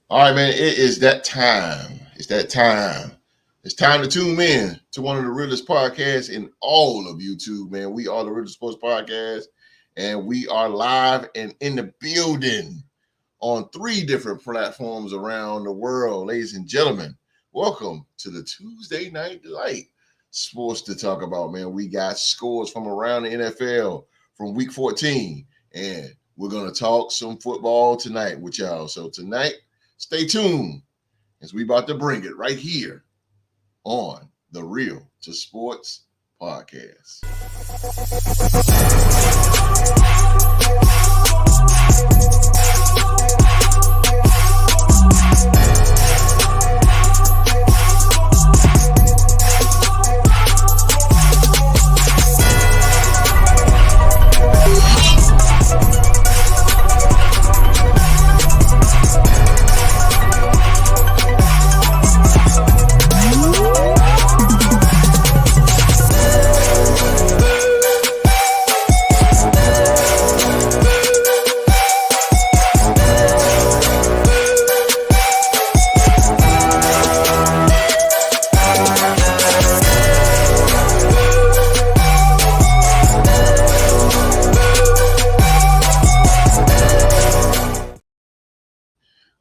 All right, man. It is that time. It's that time. It's time to tune in to one of the realest podcasts in all of YouTube, man. We are the Realest Sports Podcast, and we are live and in the building on 3 different platforms around the world. Ladies and gentlemen, welcome to the Tuesday Night Light Sports to talk about, man. We got scores from around the NFL from week 14, and we're going to talk some football tonight with y'all. So tonight, stay tuned as we about to bring it right here on the Real to Sports Podcast.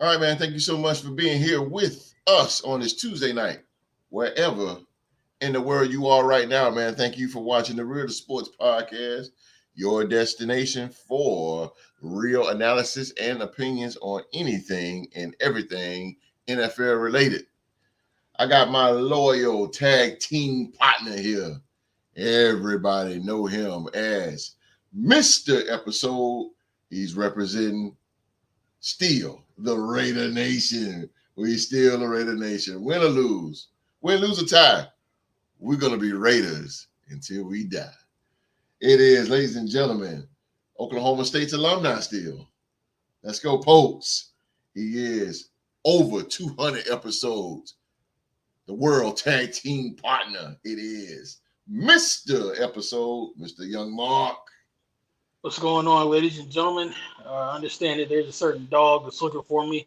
All right, man. Thank you so much for being here with us on this Tuesday night, wherever in the world you are right now, man. Thank you for watching the Real to Sports Podcast, your destination for real analysis and opinions on anything and everything NFL related. I got my loyal tag team partner here. Everybody know him as Mr. Episode. He's representing still the Raider Nation. We still the Raider Nation. Win or lose, or tie, we're going to be Raiders until we die. It is, ladies and gentlemen, Oklahoma State's alumni still. Let's go, Pokes. He is over 200 episodes. The world tag team partner. It is Mr. Episode, Mr. Young Mark. What's going on, ladies and gentlemen? I understand that there's a certain dog that's looking for me.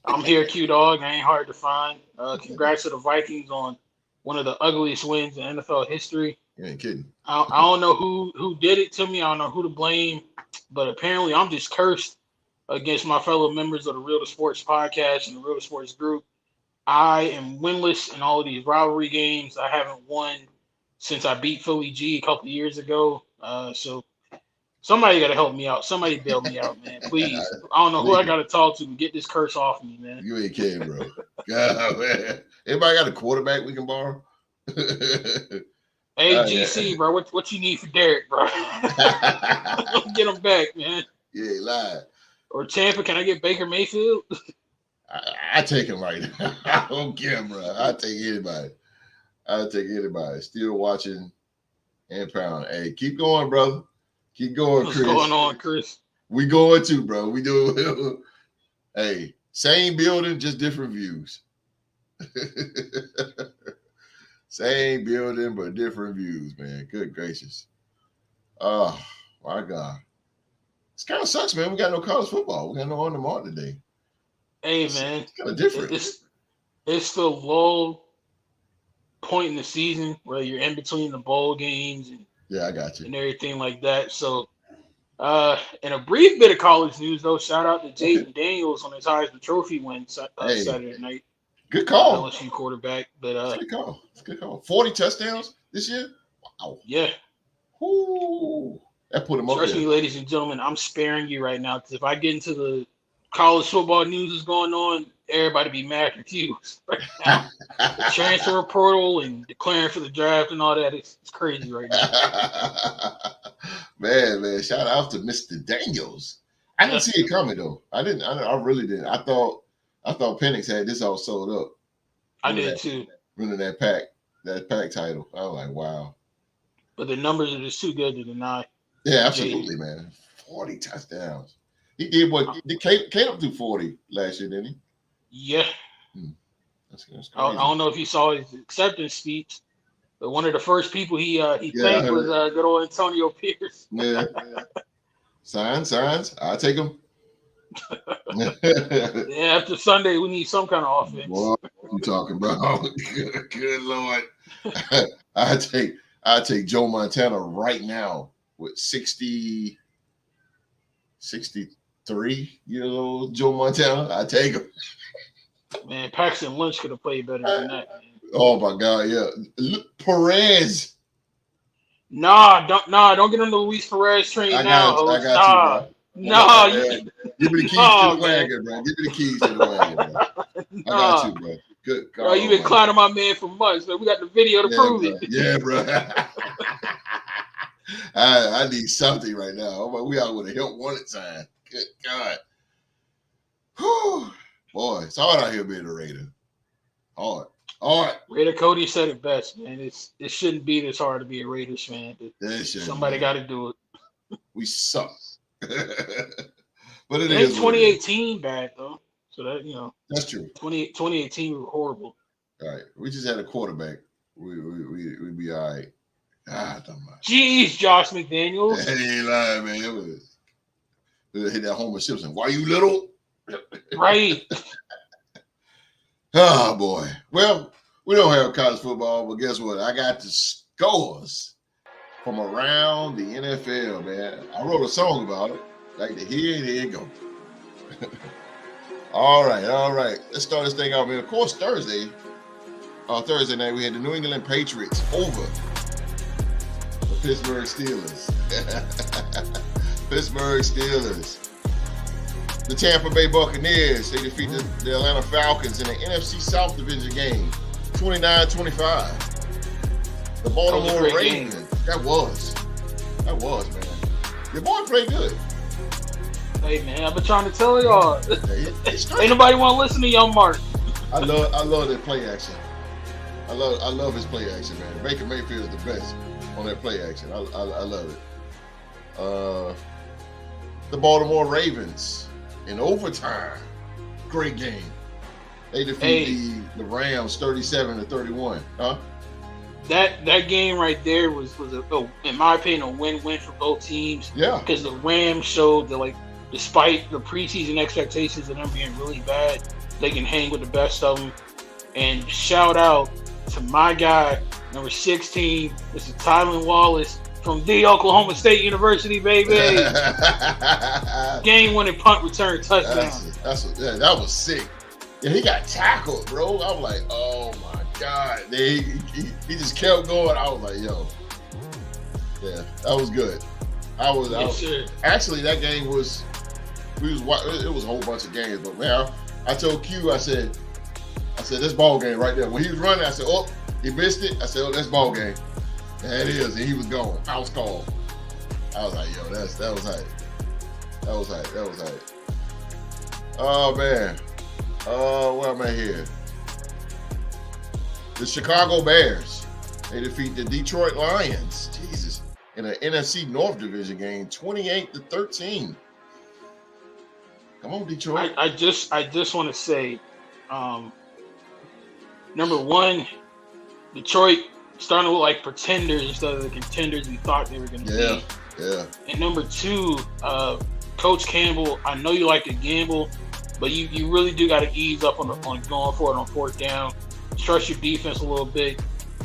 I'm here, Q-Dog. I ain't hard to find. Congrats to the Vikings on one of the ugliest wins in NFL history. You ain't kidding. I don't know who did it to me. I don't know who to blame. But apparently I'm just cursed against my fellow members of the Real to Sports Podcast and the Real to Sports group. I am winless in all of these rivalry games. I haven't won since I beat Philly G a couple of years ago. So somebody got to help me out. Somebody bail me out, man. Please. I don't know who I got to talk to get this curse off me, man. You ain't kidding, bro. God, man. Everybody got a quarterback we can borrow? Hey, GC, bro, what you need for Derek, bro? Get him back, man. Yeah, lie. Or Tampa, can I get Baker Mayfield? I take him right now. I don't care, bro. I take anybody. Still watching and pound. Hey, keep going, brother. Keep going, Chris. What's going on, Chris? We going too, bro. We do. Hey, same building, just different views. Same building, but different views, man. Good gracious. Oh, my God. This kind of sucks, man. We got no college football. We got no on the mark today. Hey, man. It's kind of different. It's the low point in the season where you're in between the bowl games and yeah, I got you. And everything like that. So, in a brief bit of college news, though, shout out to Jaden Daniels on his Heisman Trophy win Saturday night. Good call. LSU quarterback. But good call. It's a good call. 40 touchdowns this year? Wow. Yeah. Ooh. That put him up there. Trust me, ladies and gentlemen, I'm sparing you right now because if I get into the college football news that's going on, everybody be mad confused right now. The transfer portal and declaring for the draft and all that, it's crazy right now. man, shout out to Mr. Daniels. I didn't see it coming though. I really didn't. I thought Penix had this all sold up. I did too. Running that pack title. I was like, wow. But the numbers are just too good to deny. Yeah, absolutely, man. 40 touchdowns. He did what? Caleb do 40 last year, didn't he? Yeah. That's crazy. I don't know if you saw his acceptance speech, but one of the first people he thanked was good old Antonio Pierce. Yeah. Signs. I take him. Yeah, after Sunday, we need some kind of offense. What you talking about? Good Lord. I take Joe Montana right now with 63 years old Joe Montana. I take him. Man, Paxton Lynch could have played better than that. Man. Oh my God, yeah. Look, Perez. Nah, don't get on the Luis Perez train now, host. I got you, bro. Nah, give me the keys to the wagon, bro. Give me the keys to the wagon, bro. I got you, bro. Good God. Bro, you been clowning my man for months, man. We got the video to prove it. Yeah, bro. I need something right now. We out with a help wanted sign. Good God. Whew. Boy, it's hard out here being a Raider. Hard. Raider Cody said it best, man. It shouldn't be this hard to be a Raiders fan. Somebody got to do it. We suck. But it is. is 2018 bad though, so that that's true. 2018 was horrible. All right, we just had a quarterback. We be all right. God, jeez, Josh McDaniels. That ain't lying, man. It hit that Homer Simpson. Why you little? Right. Oh boy. Well, we don't have college football, but guess what? I got the scores from around the NFL, man. I wrote a song about it. Like to hear it, here you go. All right. Let's start this thing off. And of course, Thursday night, we had the New England Patriots over the Pittsburgh Steelers. The Tampa Bay Buccaneers, they defeated the Atlanta Falcons in the NFC South Division game, 29-25. The Baltimore Ravens. That was, man. Your boy played good. Hey, man, I've been trying to tell y'all. Ain't nobody want to listen to Young Mark. I love that play action. I love his play action, man. Baker Mayfield is the best on that play action. I love it. The Baltimore Ravens in overtime. Great game. They defeated the Rams 37-31. Huh? That game right there was in my opinion, a win-win for both teams. Yeah. Because the Rams showed that, despite the preseason expectations of them being really bad, they can hang with the best of them. And shout out to my guy, number 16, Mr. Tylan Wallace from the Oklahoma State University, baby. Game-winning punt return touchdown. That was sick. Yeah, he got tackled, bro. I was like, oh my God. He just kept going. I was like, yo. Yeah, that was good. Actually, that game was, it was a whole bunch of games, but man, I told Q, I said, this ball game right there. When he was running, I said, oh, he missed it. I said, oh, that's ball game. And it is. And he was gone. House call. I was like, yo, that was hype. That was hype. Oh, man. Where am I here? The Chicago Bears. They defeat the Detroit Lions. Jesus. In an NFC North Division game, 28-13. Come on, Detroit. I just want to say, number one, Detroit starting to look like pretenders instead of the contenders we thought they were going to be. Yeah. And number two, Coach Campbell, I know you like to gamble, but you really do got to ease up on going for it on fourth down. Trust your defense a little bit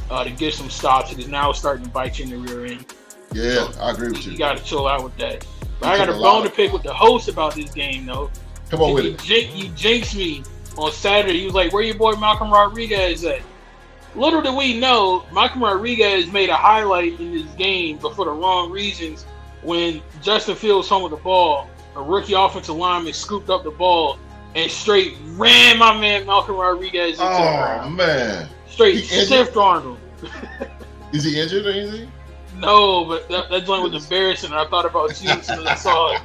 to get some stops. It is now starting to bite you in the rear end. Yeah, so I agree with you. You got to chill out with that. But I got a bone to pick with the host about this game, though. Come on with it. You jinxed me on Saturday. He was like, where your boy Malcolm Rodriguez at? Little did we know, Malcolm Rodriguez made a highlight in this game, but for the wrong reasons. When Justin Fields hung with the ball, a rookie offensive lineman scooped up the ball and straight ran my man Malcolm Rodriguez into the ground. Man. Straight stiffed Arnold. Is he injured or anything? No, but that joint was embarrassing. I thought about you as soon as I saw it.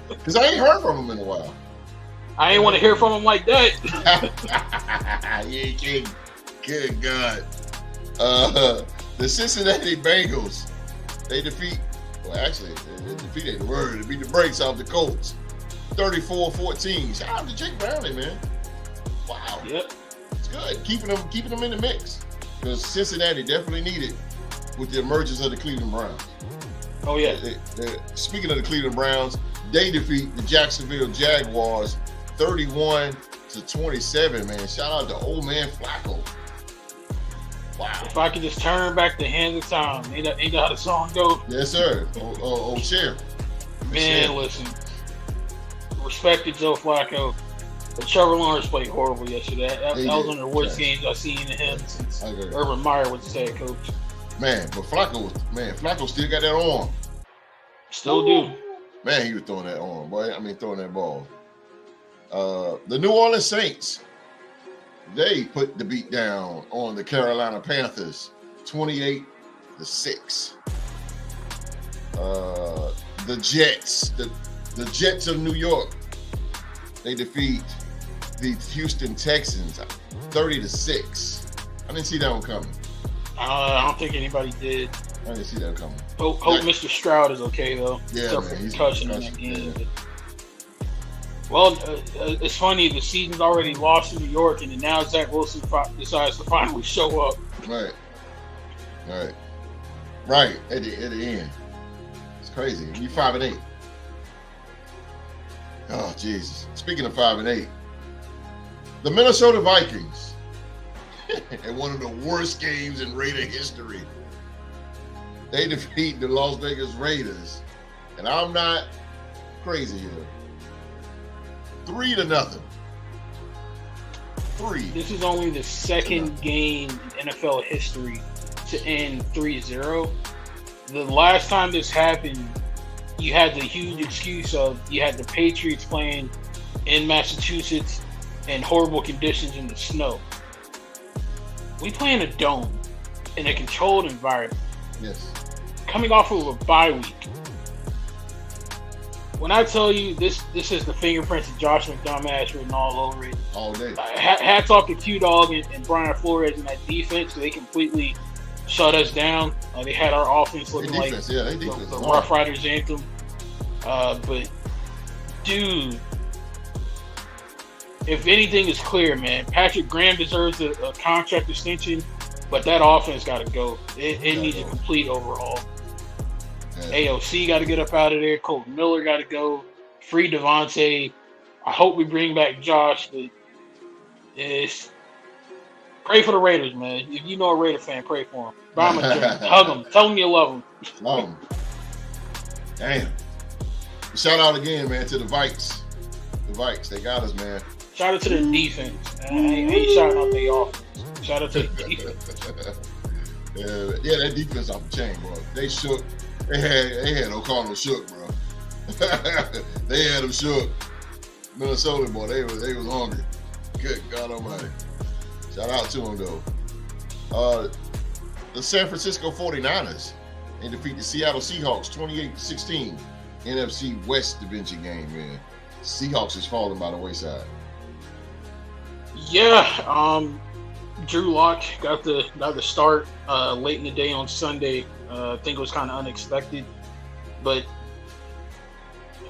Because I ain't heard from him in a while. I ain't want to hear from him like that. Yeah, kidding. Good God. The Cincinnati Bengals, they defeat the brakes off the Colts. 34-14. Shout out to Jake Browning, man. Wow. Yep. It's good. Keeping them in the mix. Because Cincinnati definitely needed with the emergence of the Cleveland Browns. Oh, yeah. Speaking of the Cleveland Browns, They defeat the Jacksonville Jaguars 31-27, man. Shout out to old man Flacco. Wow. If I could just turn back the hands of time, ain't that how the song go? Yes, sir. Oh, Cher. Man, listen. Respect to Joe Flacco. But Trevor Lawrence played horrible yesterday. That was one of the worst games I've seen in him since Urban Meyer was his head coach. Man, but Flacco still got that arm. Still do. Man, he was throwing that arm, boy. Throwing that ball. The New Orleans Saints, they put the beat down on the Carolina Panthers, 28-6. The Jets, the Jets of New York, they defeat the Houston Texans, 30-6. I didn't see that one coming. I don't think anybody did. I didn't see that coming. Hope Mr. Stroud is okay though. Yeah, man, he's concussion in that game. Yeah. Well, it's funny. The season's already lost in New York, and then now Zach Wilson decides to finally show up. Right. At the end, it's crazy. You 5-8. Oh Jesus! Speaking of 5-8, the Minnesota Vikings, in one of the worst games in Raider history, they defeat the Las Vegas Raiders, and I'm not crazy here. 3-0. This is only the second game in NFL history to end 3-0. The last time this happened, you had the huge excuse of you had the Patriots playing in Massachusetts in horrible conditions in the snow. We play in a dome in a controlled environment. Yes. Coming off of a bye week. When I tell you this is the fingerprints of Josh McDumbass written all over it. All day. Hats off to Q-Dog and Brian Flores in that defense. They completely shut us down. They had our offense looking like the Rough Riders anthem. But, dude, if anything is clear, man, Patrick Graham deserves a contract extension, but that offense got to go. It needs a complete overhaul. Yeah. AOC got to get up out of there. Colton Miller got to go. Free Devontae. I hope we bring back Josh, but pray for the Raiders, man. If you know a Raider fan, pray for him. Buy him a drink. Hug him. Tell him you love him. Love him. Damn. Shout out again, man, to the Vikes. The Vikes, they got us, man. Shout out to the defense. I ain't shouting out their offense. Shout out to the defense. Yeah, that defense off the chain, bro. They shook. They had O'Connell shook, bro. They had them shook. Minnesota, boy, they was hungry. Good God Almighty. Shout out to them though. The San Francisco 49ers, they defeat the Seattle Seahawks 28-16. NFC West division game, man. Seahawks is falling by the wayside. Yeah, Drew Lock got the start late in the day on Sunday. I think it was kind of unexpected, but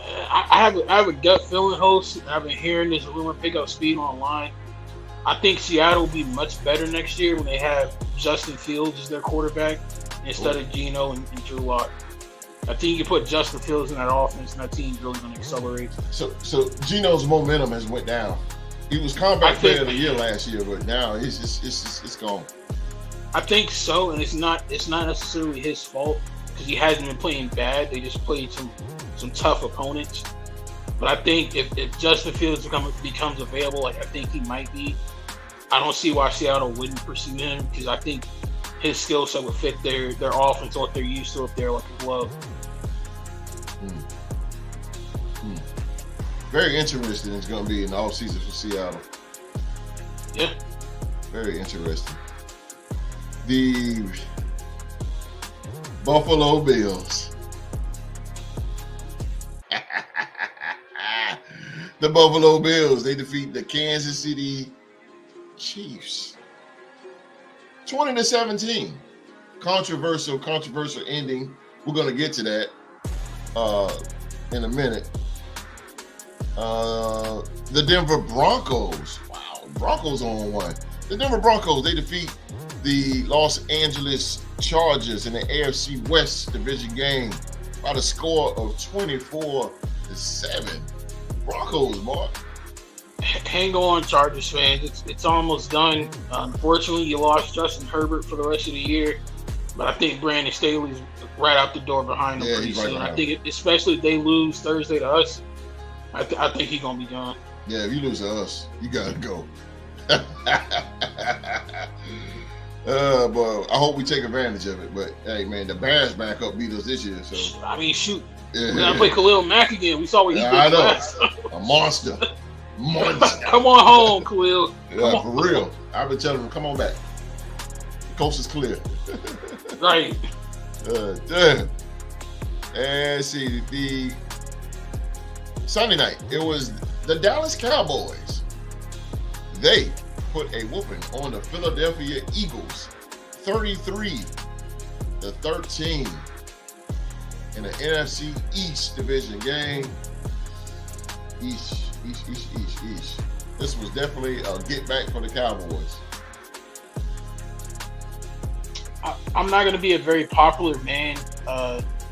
I have a gut feeling, host. I've been hearing this rumor pick up speed online. I think Seattle will be much better next year when they have Justin Fields as their quarterback instead of Geno and Drew Lock. I think you put Justin Fields in that offense, and that team's really going to accelerate. So Geno's momentum has went down. He was comeback player of the year last year, but now it's gone. I think so, and it's not necessarily his fault because he hasn't been playing bad. They just played some tough opponents. But I think if Justin Fields becomes available, like I think he might be, I don't see why Seattle wouldn't pursue him because I think his skill set would fit their offense, what they're used to up there like a glove. Very interesting it's going to be in the offseason for Seattle. Yeah. Very interesting. The Buffalo Bills. The Buffalo Bills, they defeat the Kansas City Chiefs 20-17. Controversial ending. We're going to get to that in a minute. The Denver Broncos. Wow, Broncos on one. The Denver Broncos, they defeat the Los Angeles Chargers in the AFC West division game by the score of 24-17. It's 7. Broncos, Mark. Hang on, Chargers fans. It's almost done. Unfortunately, you lost Justin Herbert for the rest of the year, but I think Brandon Staley's right out the door behind him pretty soon. I think, especially if they lose Thursday to us, I think he's gonna be gone. Yeah, if you lose to us, you gotta go. But I hope we take advantage of it. But hey, man, the Bears backup beat us this year, so I mean, shoot, yeah. we gotta play Khalil Mack again. We saw what he did last. A monster. Come on home, Khalil. Yeah, for real. I've been telling him, come on back. The coast is clear. Right. Damn. And see, the Sunday night, it was the Dallas Cowboys. They put a whooping on the Philadelphia Eagles, 33-13 in the NFC East division game. East. This was definitely a get back for the Cowboys. I'm not going to be a very popular man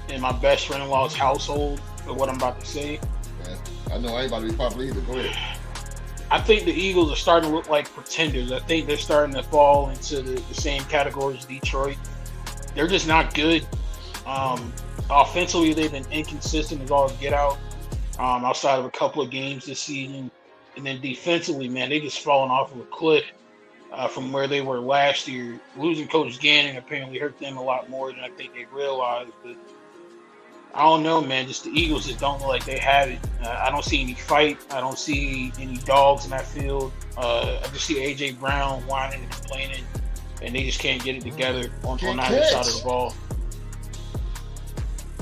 in my best friend-in-law's household with what I'm about to say. Yeah, I know I ain't about to be popular either. Go ahead. I think the Eagles are starting to look like pretenders. I think they're starting to fall into the same category as Detroit. They're just not good. Offensively, they've been inconsistent as all get out outside of a couple of games this season. And then defensively, man, they just fallen off of a cliff from where they were last year. Losing Coach Gannon apparently hurt them a lot more than I think they realized. But I don't know, man. Just the Eagles just don't look like they have it. I don't see any fight. I don't see any dogs in that field. I just see A.J. Brown whining and complaining, and they just can't get it together on either side of the ball.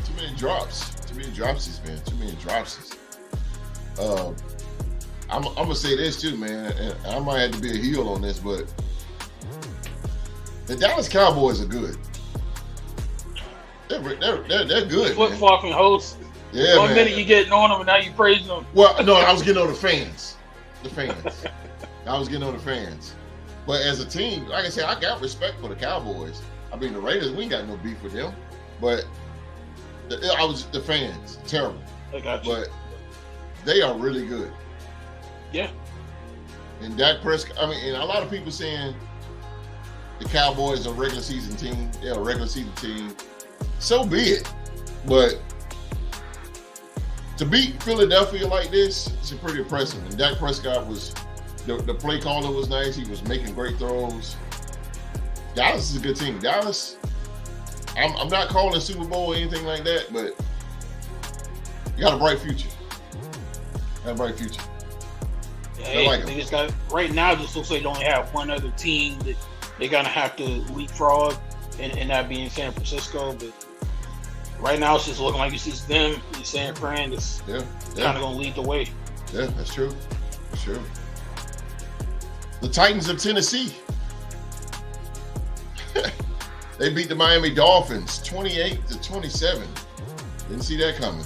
Too many dropsies, man. Too many dropsies. I'm gonna say this too, man, and I might have to be a heel on this, but the Dallas Cowboys are good. They're good. Flip flopping host. Yeah, One minute you getting on them, and now you praising them. Well, no, I was getting on the fans. I was getting on the fans. But as a team, like I said, I got respect for the Cowboys. I mean, the Raiders, we ain't got no beef with them, but the fans, terrible. I got you. But they are really good. Yeah. And Dak Prescott, I mean, and a lot of people saying the Cowboys are a regular season team. They're a regular season team. So be it. But to beat Philadelphia like this, it's pretty impressive. And Dak Prescott was, the play caller was nice. He was making great throws. Dallas is a good team. Dallas, I'm not calling a Super Bowl or anything like that, but you got a bright future. Yeah, they just got right now. It just looks like they only have one other team that they're gonna have to leapfrog, and that being San Francisco. But right now, it's just looking like it's just them and San Fran that's kind of gonna lead the way. Yeah, that's true. That's true. The Titans of Tennessee. They beat the Miami Dolphins 28-27. Didn't see that coming.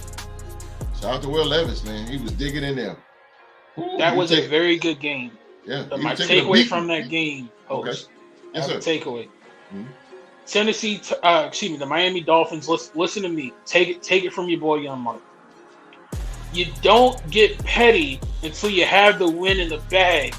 Shout out to Will Levis, man. He was digging in there. Ooh, that was a very good game. Yeah. My takeaway from that game, host. Okay. Yes, sir. Takeaway. Mm-hmm. Tennessee, the Miami Dolphins. Listen to me. Take it from your boy, Young Mark. You don't get petty until you have the win in the bag.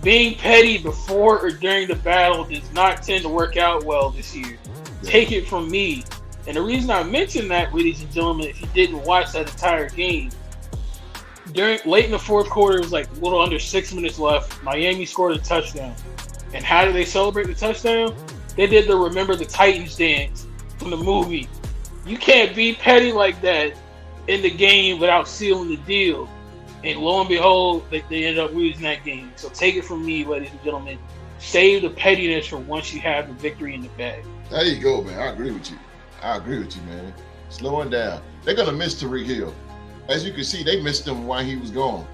Being petty before or during the battle does not tend to work out well this year. Yeah. Take it from me. And the reason I mentioned that, ladies and gentlemen, if you didn't watch that entire game, late in the fourth quarter, it was like a little under 6 minutes left. Miami scored a touchdown. And how did they celebrate the touchdown? They did the Remember the Titans dance from the movie. You can't be petty like that in the game without sealing the deal. And lo and behold, they ended up losing that game. So take it from me, ladies and gentlemen. Save the pettiness for once you have the victory in the bag. There you go, man. I agree with you, man. Slowing down. They're going to miss Tariq Hill. As you can see, they missed him while he was gone.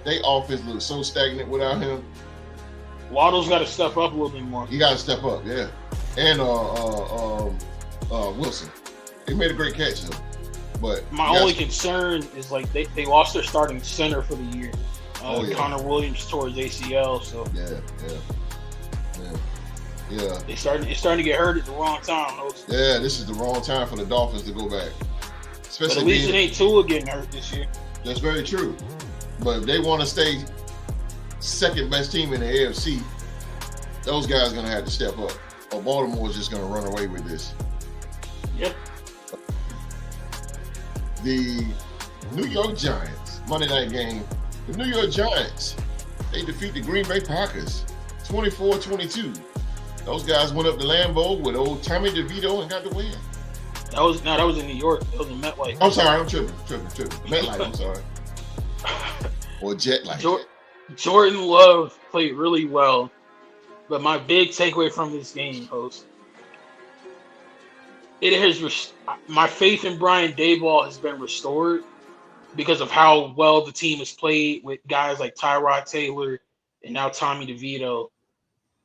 They offense looked so stagnant without him. Waddle's got to step up a little bit more. He got to step up, yeah. And Wilson. He made a great catch, though. But my only concern is like they lost their starting center for the year. Connor Williams tore his ACL, so yeah. It's starting to get hurt at the wrong time. Yeah, this is the wrong time for the Dolphins to go back. But especially at least it being. ain't Tua getting hurt this year. That's very true. But if they want to stay second best team in the AFC, those guys are going to have to step up. Or Baltimore is just going to run away with this. Yep. The New York Giants, Monday night game. The New York Giants, they defeat the Green Bay Packers 24-22. Those guys went up to Lambeau with old Tommy DeVito and got the win. That was in New York. That was in MetLife. I'm sorry, I'm tripping. MetLife, I'm sorry. Or Jet Life. Jordan Love played really well, but my big takeaway from this game, host, my faith in Brian Daboll has been restored because of how well the team has played with guys like Tyrod Taylor and now Tommy DeVito.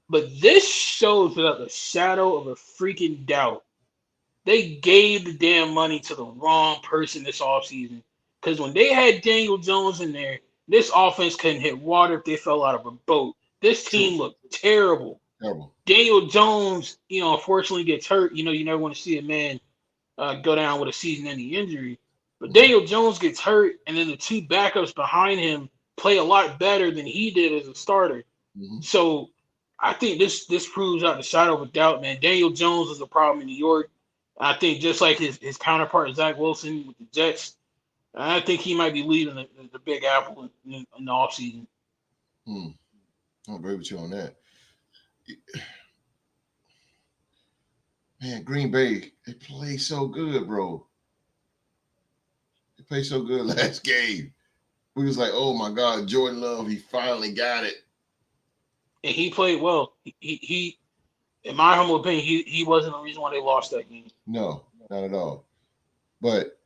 But this shows without the shadow of a freaking doubt, they gave the damn money to the wrong person this offseason. Because when they had Daniel Jones in there, this offense couldn't hit water if they fell out of a boat. This team looked terrible. Daniel Jones, unfortunately gets hurt. You never want to see a man go down with a season-ending injury. But Daniel Jones gets hurt, and then the two backups behind him play a lot better than he did as a starter. Mm-hmm. So I think this proves out the shadow of a doubt, man. Daniel Jones is a problem in New York. I think just like his counterpart, Zach Wilson with the Jets, I think he might be leading the Big Apple in the offseason. I agree with you on that. Man, Green Bay, they play so good, bro. They played so good last game. We was like, oh, my God, Jordan Love, he finally got it. And he played well. He in my humble opinion, he wasn't the reason why they lost that game. No, not at all. But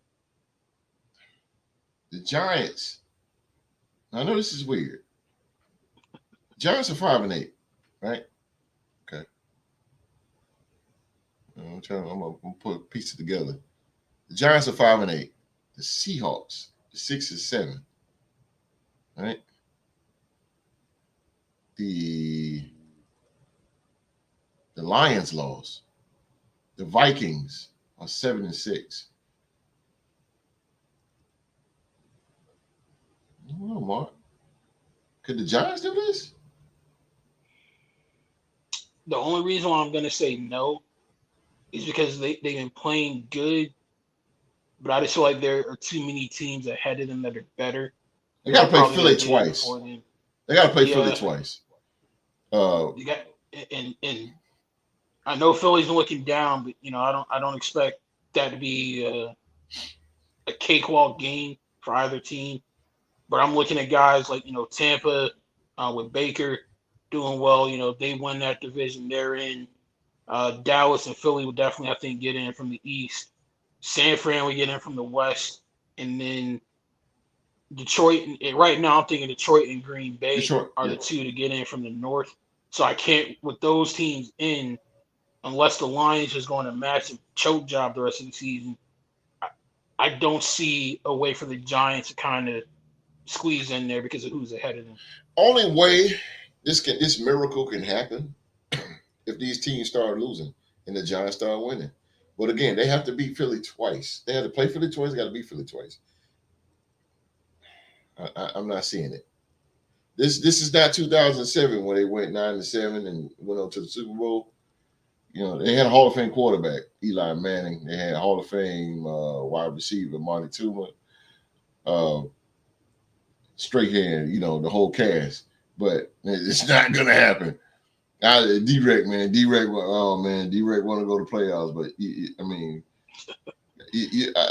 the Giants, I know this is weird. Giants are 5-8, right? Okay. I'm gonna put a piece together. The Giants are 5-8. The Seahawks, 6-7. Right? The Lions lost. The Vikings are 7-6. I don't know, Mark. Could the Giants do this? The only reason why I'm going to say no is because they've been playing good, but I just feel like there are too many teams ahead of them that are better. They got to play Philly twice. They got to play Philly twice. You got and I know Philly's looking down, but I don't expect that to be a cakewalk game for either team. But I'm looking at guys like Tampa with Baker doing well. They win that division. They're in. Dallas and Philly would definitely, I think, get in from the East. San Fran would get in from the West, and then Detroit. Right now, I'm thinking Detroit and Green Bay are the two to get in from the North. So I can't, with those teams in, unless the Lions is going to massive choke job the rest of the season. I don't see a way for the Giants to kind of squeeze in there because of who's ahead of them. Only way this miracle can happen if these teams start losing and the Giants start winning. But again, they have to beat Philly twice. They have to play Philly twice. They got to beat Philly twice. I'm not seeing it. This is not 2007 where they went 9-7 and went on to the Super Bowl. They had a Hall of Fame quarterback, Eli Manning. They had a Hall of Fame wide receiver, Marty Tuma. Straight hand, the whole cast. But it's not going to happen. D-Rec, man. D-Rec want to go to playoffs. But,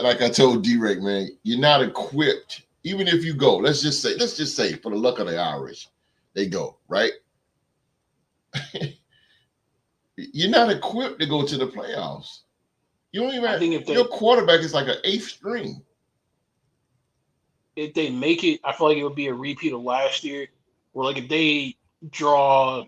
like I told D-Rec, man, you're not equipped. Even if you go, let's just say, for the luck of the Irish, they go, right? You're not equipped to go to the playoffs. You don't even your quarterback is like an 8th string. If they make it, I feel like it would be a repeat of last year, where like if they draw,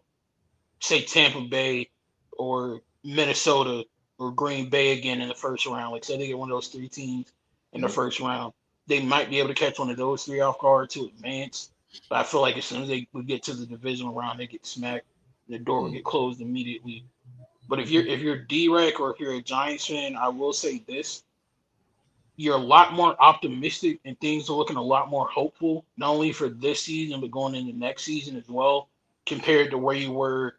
say, Tampa Bay or Minnesota or Green Bay again in the first round, like say they get one of those three teams in the first round, they might be able to catch one of those three off guard to advance. But I feel like as soon as they would get to the divisional round, they get smacked. The door would get closed immediately. But if you're D-Rec or if you're a Giants fan, I will say this. you're a lot more optimistic and things are looking a lot more hopeful, not only for this season, but going into next season as well, compared to where you were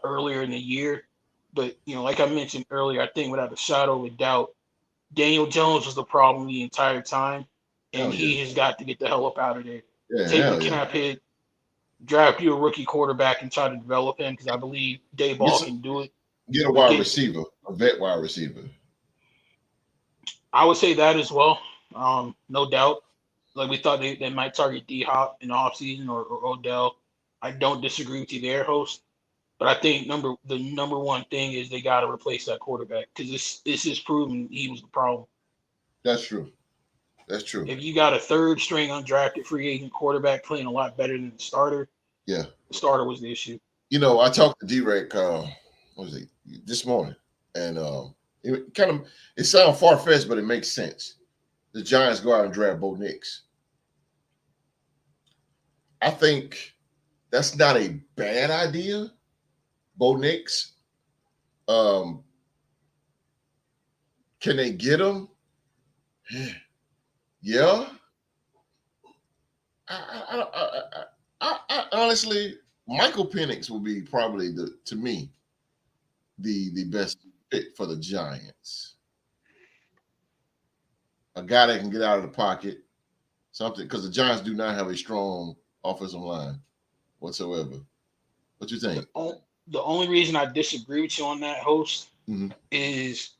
earlier in the year. But, like I mentioned earlier, I think without a shadow of a doubt, Daniel Jones was the problem the entire time, and Hell yeah. he has got to get the hell up out of there. Yeah, Take the hell yeah. cap hit, draft you a rookie quarterback, and try to develop him because I believe Get Dayball some, can do it. get a But wide receiver, a vet wide receiver. I would say that as well, no doubt. Like we thought they might target D Hop in the offseason or Odell. I don't disagree with you there, host. But I think the number one thing is they got to replace that quarterback because this is proven he was the problem. That's true. That's true. If you got a third string undrafted free agent quarterback playing a lot better than Yeah. the starter was the issue. I talked to D-Rec, what was it, this morning, and it sounds far fetched, but it makes sense. The Giants go out and draft Bo Nix. I think that's not a bad idea. Bo Nix. Can they get him? Yeah. I honestly, Michael Penix will be probably to me the best fit for the Giants. A guy that can get out of the pocket, something because the Giants do not have a strong offensive line whatsoever. What you think? The only reason I disagree with you on that, host, is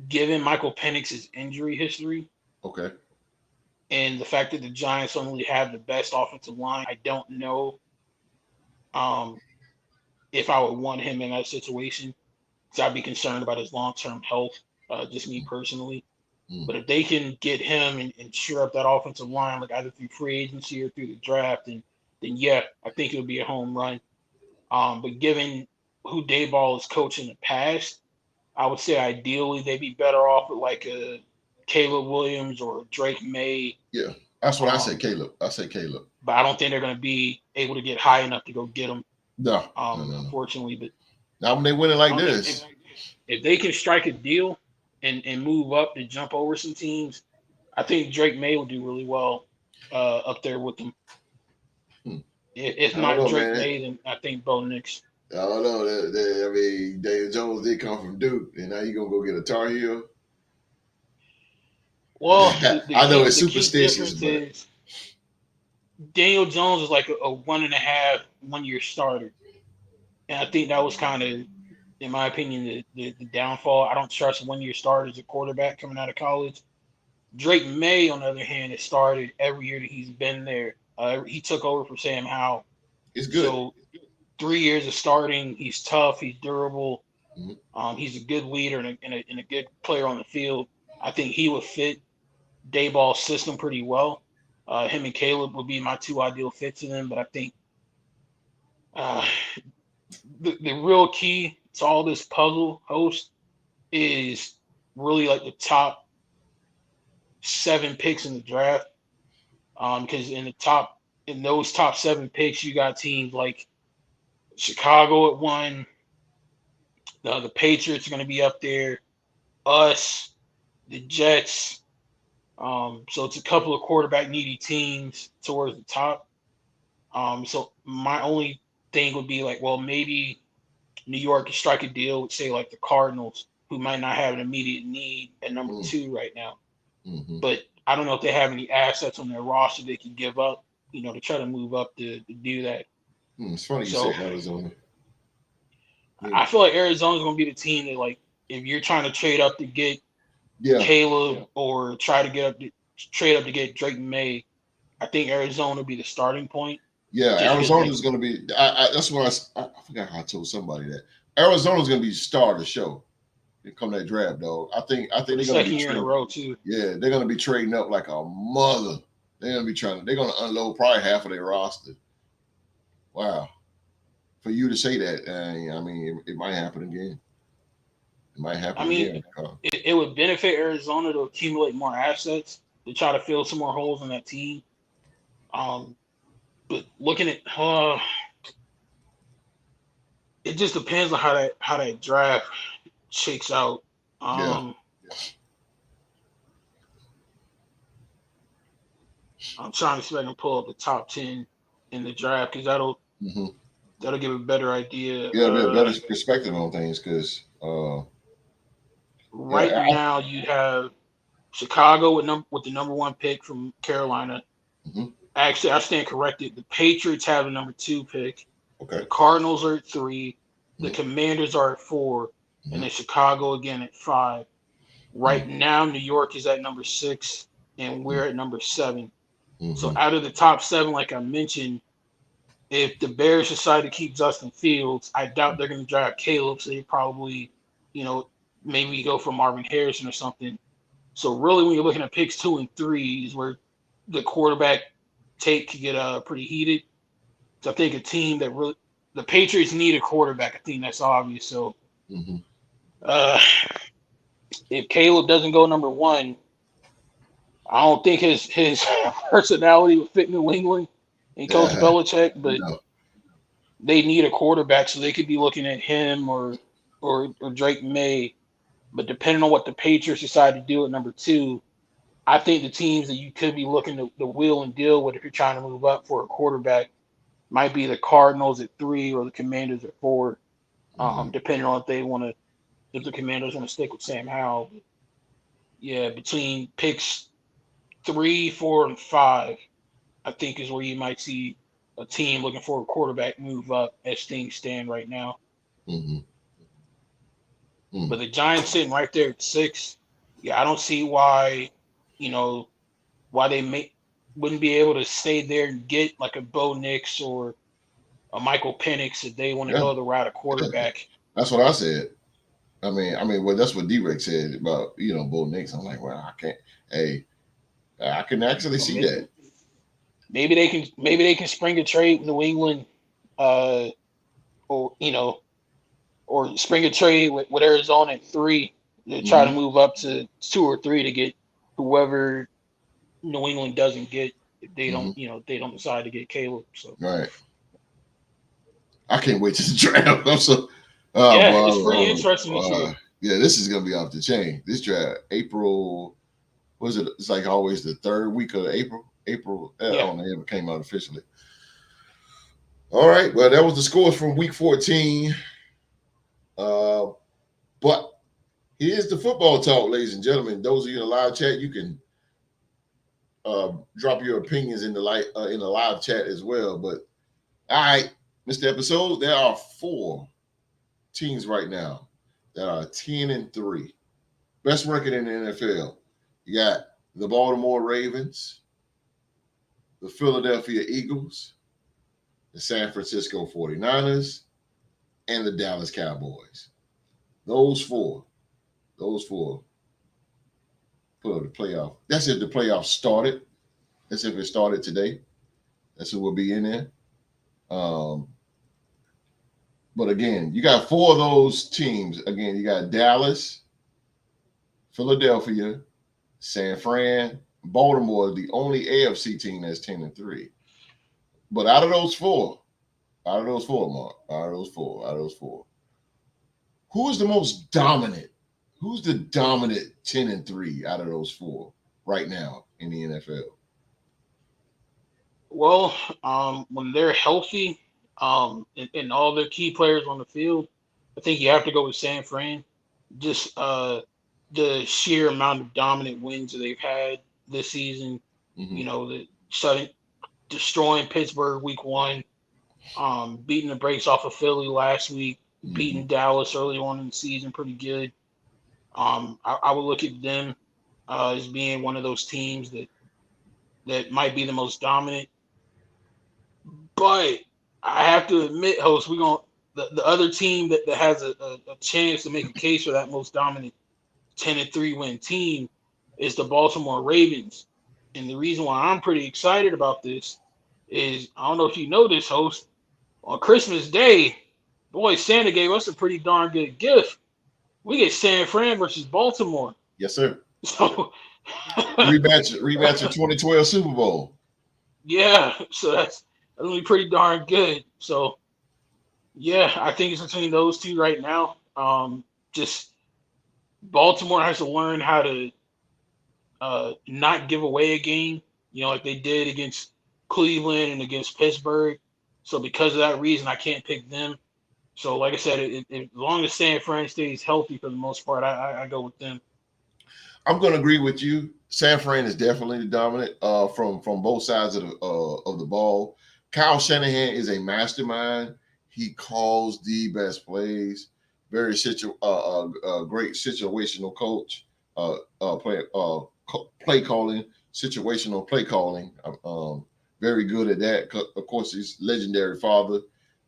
given Michael Penix's injury history. Okay. And the fact that the Giants only have the best offensive line, I don't know if I would want him in that situation. Because I'd be concerned about his long-term health, just me personally. But if they can get him and shore up that offensive line, like either through free agency or through the draft, then yeah, I think it would be a home run. But given who Dayball has coached in the past, I would say ideally they'd be better off with like a Caleb Williams or Drake May. Yeah, that's what I say, Caleb. I say Caleb. But I don't think they're going to be able to get high enough to go get him. No. Unfortunately. But now when they win it like this, if they can strike a deal and move up and jump over some teams, I think Drake May will do really well up there with them. If not Drake May, then I think Bo Nix. I don't know. I mean, Daniel Jones did come from Duke, and now you gonna go get a Tar Heel? Well, I know it's superstitious, but is Daniel Jones is like a 1.5 1-year starter, and I think that was kind of, in my opinion, the downfall. I don't trust 1-year starters at quarterback coming out of college. Drake May, on the other hand, has started every year that he's been there. He took over for Sam Howell. It's good. So 3 years of starting, he's tough, he's durable, he's a good leader and a good player on the field. I think he would fit Dayball's system pretty well. Him and Caleb would be my two ideal fits in them, but I think the real key to all this puzzle, host, is really like the top 7 picks in the draft. Because in those top 7 picks, you got teams like Chicago at 1. The Patriots are going to be up there. Us, the Jets. So it's a couple of quarterback needy teams towards the top. So my only thing would be like, well, maybe New York can strike a deal with, say, like the Cardinals, who might not have an immediate need at number 2 right now. But I don't know if they have any assets on their roster they can give up, to try to move up to do that. It's funny you say Arizona. I feel like Arizona's going to be the team that, like, if you're trying to trade up to get Caleb or try to trade up to get Drake May, I think Arizona will be the starting point. Yeah, Arizona's going to be. That's what I forgot how I told somebody that Arizona's going to be the star of the show. Come that draft, dog. I think they're going to be year in a row too. Yeah, they're going to be trading up like a mother. They're going to unload probably half of their roster. Wow. For you to say that, I mean, it might happen again. It might happen again. It would benefit Arizona to accumulate more assets to try to fill some more holes in that team. But looking at it just depends on how that draft shakes out. I'm trying to see if I can pull up the top 10 in the draft because Mm-hmm. that'll give a better idea. Yeah, a bit better perspective on things because, Right yeah, now, you have Chicago with the number one pick from Carolina. mm-hmm. Actually, I stand corrected. The Patriots have the number two pick. Okay. The Cardinals are at three. The Mm-hmm. Commanders are at four, and then Chicago again at five. Mm-hmm. Right now, New York is at number six, and we're at number seven. So Mm-hmm. out of the top seven, like I mentioned, if the Bears decide to keep Justin Fields, I doubt they're going to draft Caleb. So they probably, you know, maybe go for Marvin Harrison or something. So really, when you're looking at picks 2 and 3, is where the quarterback take could get pretty heated. So I think a team that really the Patriots need a quarterback. I think that's obvious. So Mm-hmm. uh, if Caleb doesn't go number one, I don't think his personality would fit New England and Coach Yeah, Belichick. But no. they need a quarterback, so they could be looking at him or Drake May. But depending on what the Patriots decide to do at number two, I think the teams that you could be looking to wheel and deal with if you're trying to move up for a quarterback might be the Cardinals at three or the Commanders at four, Mm-hmm. depending on if the Commanders want to stick with Sam Howell. Yeah, between picks 3, 4, and 5, I think is where you might see a team looking for a quarterback move up as things stand right now. Mm-hmm. Mm-hmm. But the Giants sitting right there at six, yeah, I don't see why, you know, why wouldn't be able to stay there and get like a Bo Nix or a Michael Penix if they want to Yeah, go the route of quarterback. that's what I said. Well, that's what D-Rex said about Bo Nix. I'm like, well, I can't. Hey, I can actually Or see that. maybe they can spring a trade with New England, uh, or or spring a trade with Arizona at three to try to Mm-hmm. move up to 2 or 3 to get whoever New England doesn't get if they Mm-hmm. don't they don't decide to get Caleb. So Right. I can't wait to the draft. I'm so. yeah, it's pretty interesting this year. Yeah, this is gonna be off the chain. This draft, April. Was it? It's like always the third week of April. April. I Yeah. don't know. It came out officially. All right. Well, that was the scores from week 14. Uh, but here's the football talk, ladies and gentlemen. Those of you in the live chat, you can drop your opinions in the live chat as well. But all right, Mr. Episode, there are 4 teams right now that are 10-3, best record in the NFL. You got the Baltimore Ravens, the Philadelphia Eagles, the San Francisco 49ers, and the Dallas Cowboys. Those four for the playoff. That's if the playoffs started. That's if it started today. That's who will be in there. But again, you got 4 of those teams. Again, you got Dallas, Philadelphia, San Fran, Baltimore, the only AFC team that's 10-3. But out of those four, Mark, out of those four, who is the most dominant? Who's the dominant 10-3 out of those 4 right now in the NFL? Well, when they're healthy, and all their key players on the field, I think you have to go with San Fran. Just the sheer amount of dominant wins that they've had this season. Mm-hmm. The destroying Pittsburgh week 1, beating the brakes off of Philly last week, beating Dallas early on in the season pretty good. I would look at them as being one of those teams that might be the most dominant. But I have to admit, host, the other team that has a chance to make a case for that most dominant 10-3 win team is the Baltimore Ravens. And the reason why I'm pretty excited about this is I don't know if you know this, host. On Christmas Day, boy, Santa gave us a pretty darn good gift. We get San Fran versus Baltimore. Yes, sir. So rematch of 2012 Super Bowl. Yeah, so that's gonna be pretty darn good. So yeah, I think it's between those two right now. Just Baltimore has to learn how to not give away a game. like they did against Cleveland and against Pittsburgh. So because of that reason, I can't pick them. So like I said, as long as San Fran stays healthy for the most part, I go with them. I'm going to agree with you. San Fran is definitely the dominant from both sides of the ball. Kyle Shanahan is a mastermind. He calls the best plays. Very great situational coach. Play calling, situational play calling. Very good at that. Of course, his legendary father,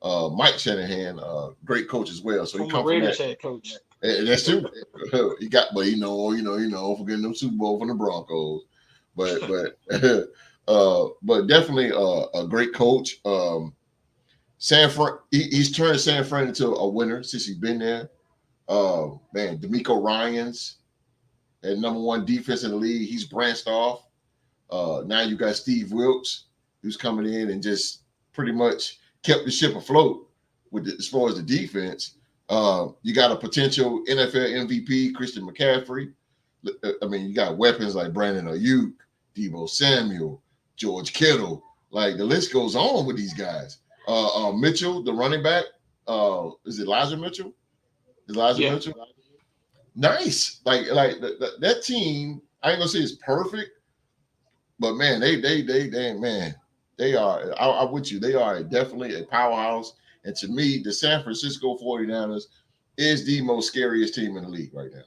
Mike Shanahan, great coach as well. So he comes from that. Head coach. That's true. He got, but for getting them Super Bowl from the Broncos, but definitely a great coach. San Fran, he's turned San Fran into a winner since he's been there. Man, D'Amico Ryans, at #1 defense in the league, he's branched off. Now you got Steve Wilkes, who's coming in and just pretty much kept the ship afloat as far as the defense. You got a potential NFL MVP, Christian McCaffrey. I mean, you got weapons like Brandon Ayuk, Deebo Samuel, George Kittle. Like the list goes on with these guys. Mitchell, the running back. Is it Elijah Mitchell? Mitchell? Nice. Like that team. I ain't gonna say it's perfect, but man, they are. I'm with you. They are definitely a powerhouse. And to me, the San Francisco 49ers is the most scariest team in the league right now.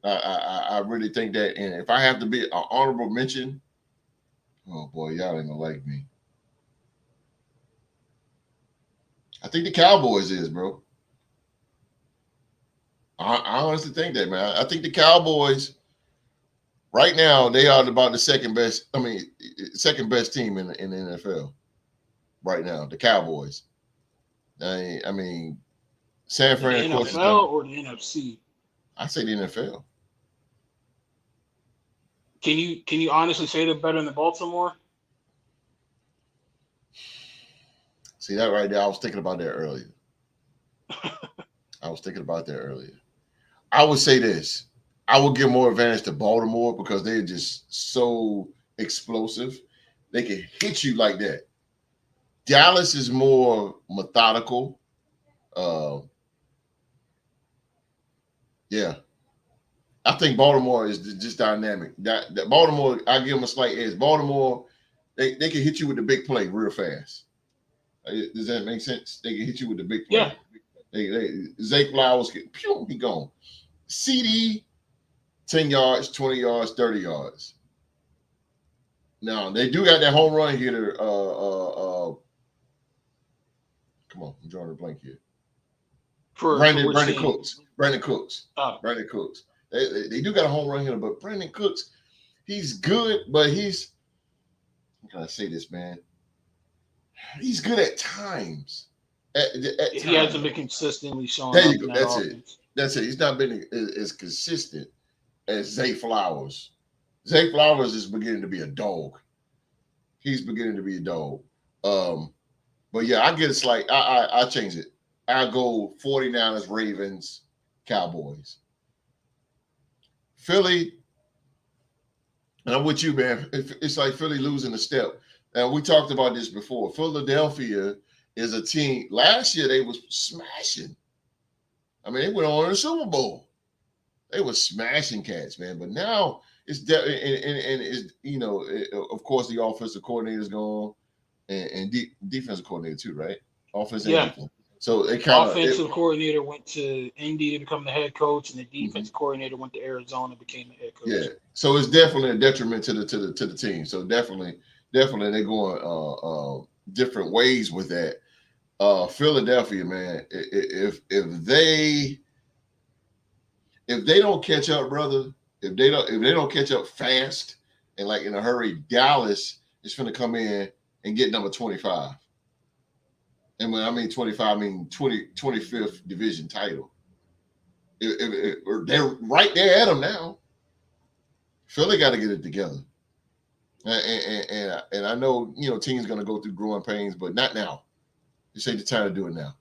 I really think that. And if I have to be an honorable mention, oh boy, y'all ain't gonna like me. I think the Cowboys is, bro. I honestly think that, man. I think the Cowboys right now, they are about the second best team in the NFL right now, the Cowboys. I mean, San Fran, the of course, NFL or the NFC? I say the NFL. Can you honestly say they're better than Baltimore? See that right there? I was thinking about that earlier. I would say this. I would give more advantage to Baltimore because they're just so explosive. They can hit you like that. Dallas is more methodical. Yeah. I think Baltimore is just dynamic. That Baltimore, I give them a slight edge. Baltimore, they can hit you with the big play real fast. Does that make sense? They can hit you with the big play. Yeah. Zay Flowers, he gone. CD, 10 yards, 20 yards, 30 yards. Now, they do got that home run hitter. Come on, I'm drawing a blank here. Brandon Cooks. Brandon Cooks. They do got a home run hitter, but Brandon Cooks, he's good, but he's, how can I say this, man? He's good at times. He hasn't been consistently showing there up. You go. That's it. He's not been as consistent as Zay Flowers. Zay Flowers is beginning to be a dog. He's beginning to be a dog. But yeah, I get it's like I change it. I go 49ers, Ravens, Cowboys. Philly, and I'm with you, man. It's like Philly losing a step. And we talked about this before. Philadelphia is a team. Last year they was smashing. I mean, they went on to the Super Bowl. They were smashing cats, man. But now it's and it's, of course the offensive coordinator's gone and defensive coordinator too, right? Offensive and defense. So they kind of offensive coordinator went to Indy to become the head coach, and the defensive coordinator went to Arizona and became the head coach. Yeah. So it's definitely a detriment to the team. So definitely they're going different ways with that. Philadelphia, man, if they don't catch up, brother, if they don't catch up fast and like in a hurry, Dallas is going to come in and get number 25. And when I mean 25, I mean 25th division title. If they're right there at them now. Philly got to get it together. And I know, teams going to go through growing pains, but not now. It's ain't the time to do it now.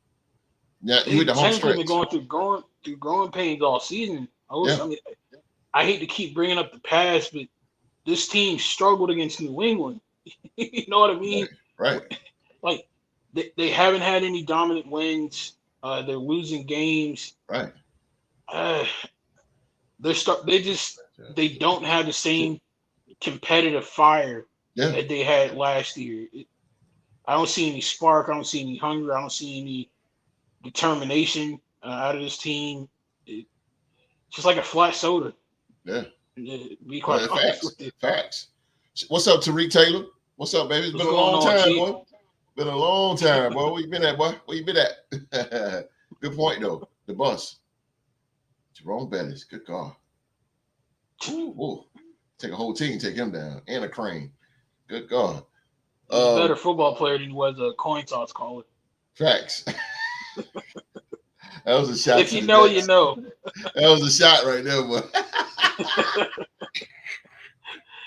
Now you with the home stretch. Been going through growing pains all season. I hate to keep bringing up the past, but this team struggled against New England. You know what I mean? Right. Like they haven't had any dominant wins. They're losing games. Right. Uh, they don't have the same competitive fire Yeah. that they had last year. I don't see any spark. I don't see any hunger. I don't see any determination out of this team. It's just like a flat soda. Yeah. Be quite honest Facts. with you. Facts. What's up, Tariq Taylor? What's up, baby? It's What's been a going long on, time, Chief? boy. Been a long time, boy. Where you been at, boy? Where you been at? Good point, though. The bus. Jerome Bettis. Good God. Ooh. Take a whole team, take him down, and a crane. Good God. He's a better football player than he was a coin toss caller. Facts. That was a shot. If you know, you know. That was a shot right there, boy.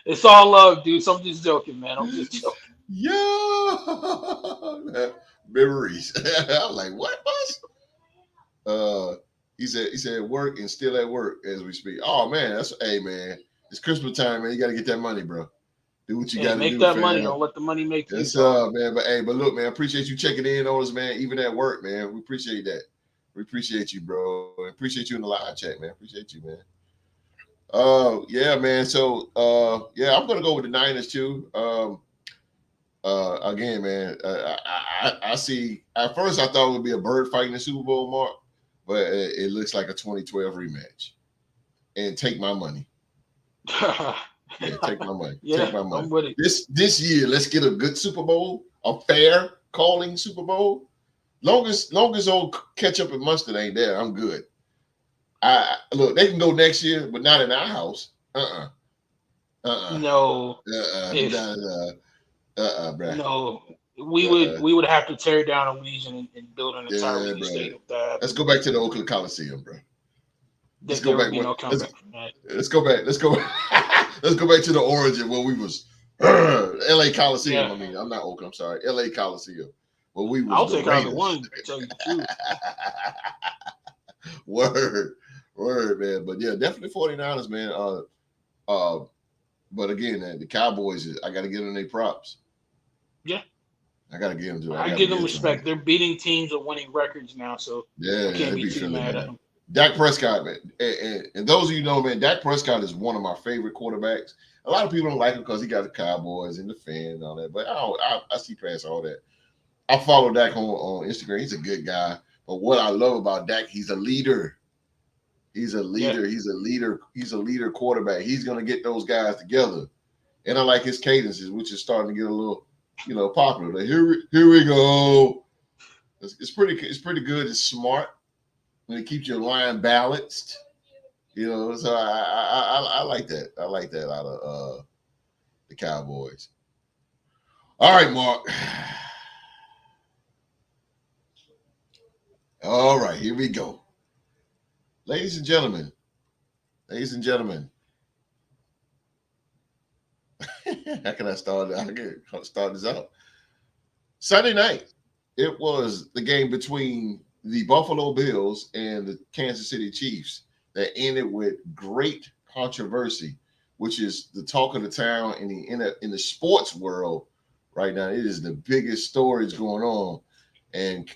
It's all love, dude. So I'm just joking, man. I'm just joking. Yo, memories. I'm like, what, boss? He said work and still at work as we speak. Oh man, hey man, it's Christmas time, man. You got to get that money, bro. Do what you got to do. Make that fam. money. Don't let the money make you. Yes, man. But look, man, appreciate you checking in on us, man. Even at work, man. We appreciate that. We appreciate you, bro. Appreciate you in the live chat, man. Appreciate you, man. Yeah, man. So, yeah, I'm gonna go with the Niners too. Again, man, I see. At first, I thought it would be a bird fight in the Super Bowl, Mark, but it looks like a 2012 rematch. And take my money. Yeah, take my money. Yeah, take my money. I'm with it. This year, let's get a good Super Bowl, a fair calling Super Bowl. Long as old ketchup and mustard ain't there, I'm good. Look, they can go next year, but not in our house. No. Bruh. No. We would have to tear down a region and build an entirely new stadium. Let's go back to the Oakland Coliseum, bro. Let's go back. Let's go back. Let's go back to the origin where we was LA Coliseum. Yeah. I mean, I'm not Oakland, I'm sorry. LA Coliseum. Where we was. I'll take either one, to tell you the truth. Word, man. But yeah, definitely 49ers, man. But again, the Cowboys, I gotta give them their props. Yeah. I gotta give them to I give them respect. They're beating teams with winning records now, so yeah, I can't be too mad at them. Dak Prescott, man, and those of you know, man, Dak Prescott is one of my favorite quarterbacks. A lot of people don't like him because he got the Cowboys and the fan and all that, but I see past all that. I follow Dak on Instagram. He's a good guy, but what I love about Dak, he's a leader. He's a leader. Yeah. He's a leader. He's a leader quarterback. He's gonna get those guys together, and I like his cadences, which is starting to get a little, popular. Like, here we go. It's pretty good. It's smart. And it keeps your line balanced, So I like that. I like that out of the Cowboys. All right, Mark. All right, here we go, ladies and gentlemen. How can I start? I can start this out. Sunday night, it was the game between the Buffalo Bills and the Kansas City Chiefs that ended with great controversy, which is the talk of the town in the sports world right now. It is the biggest stories going on, and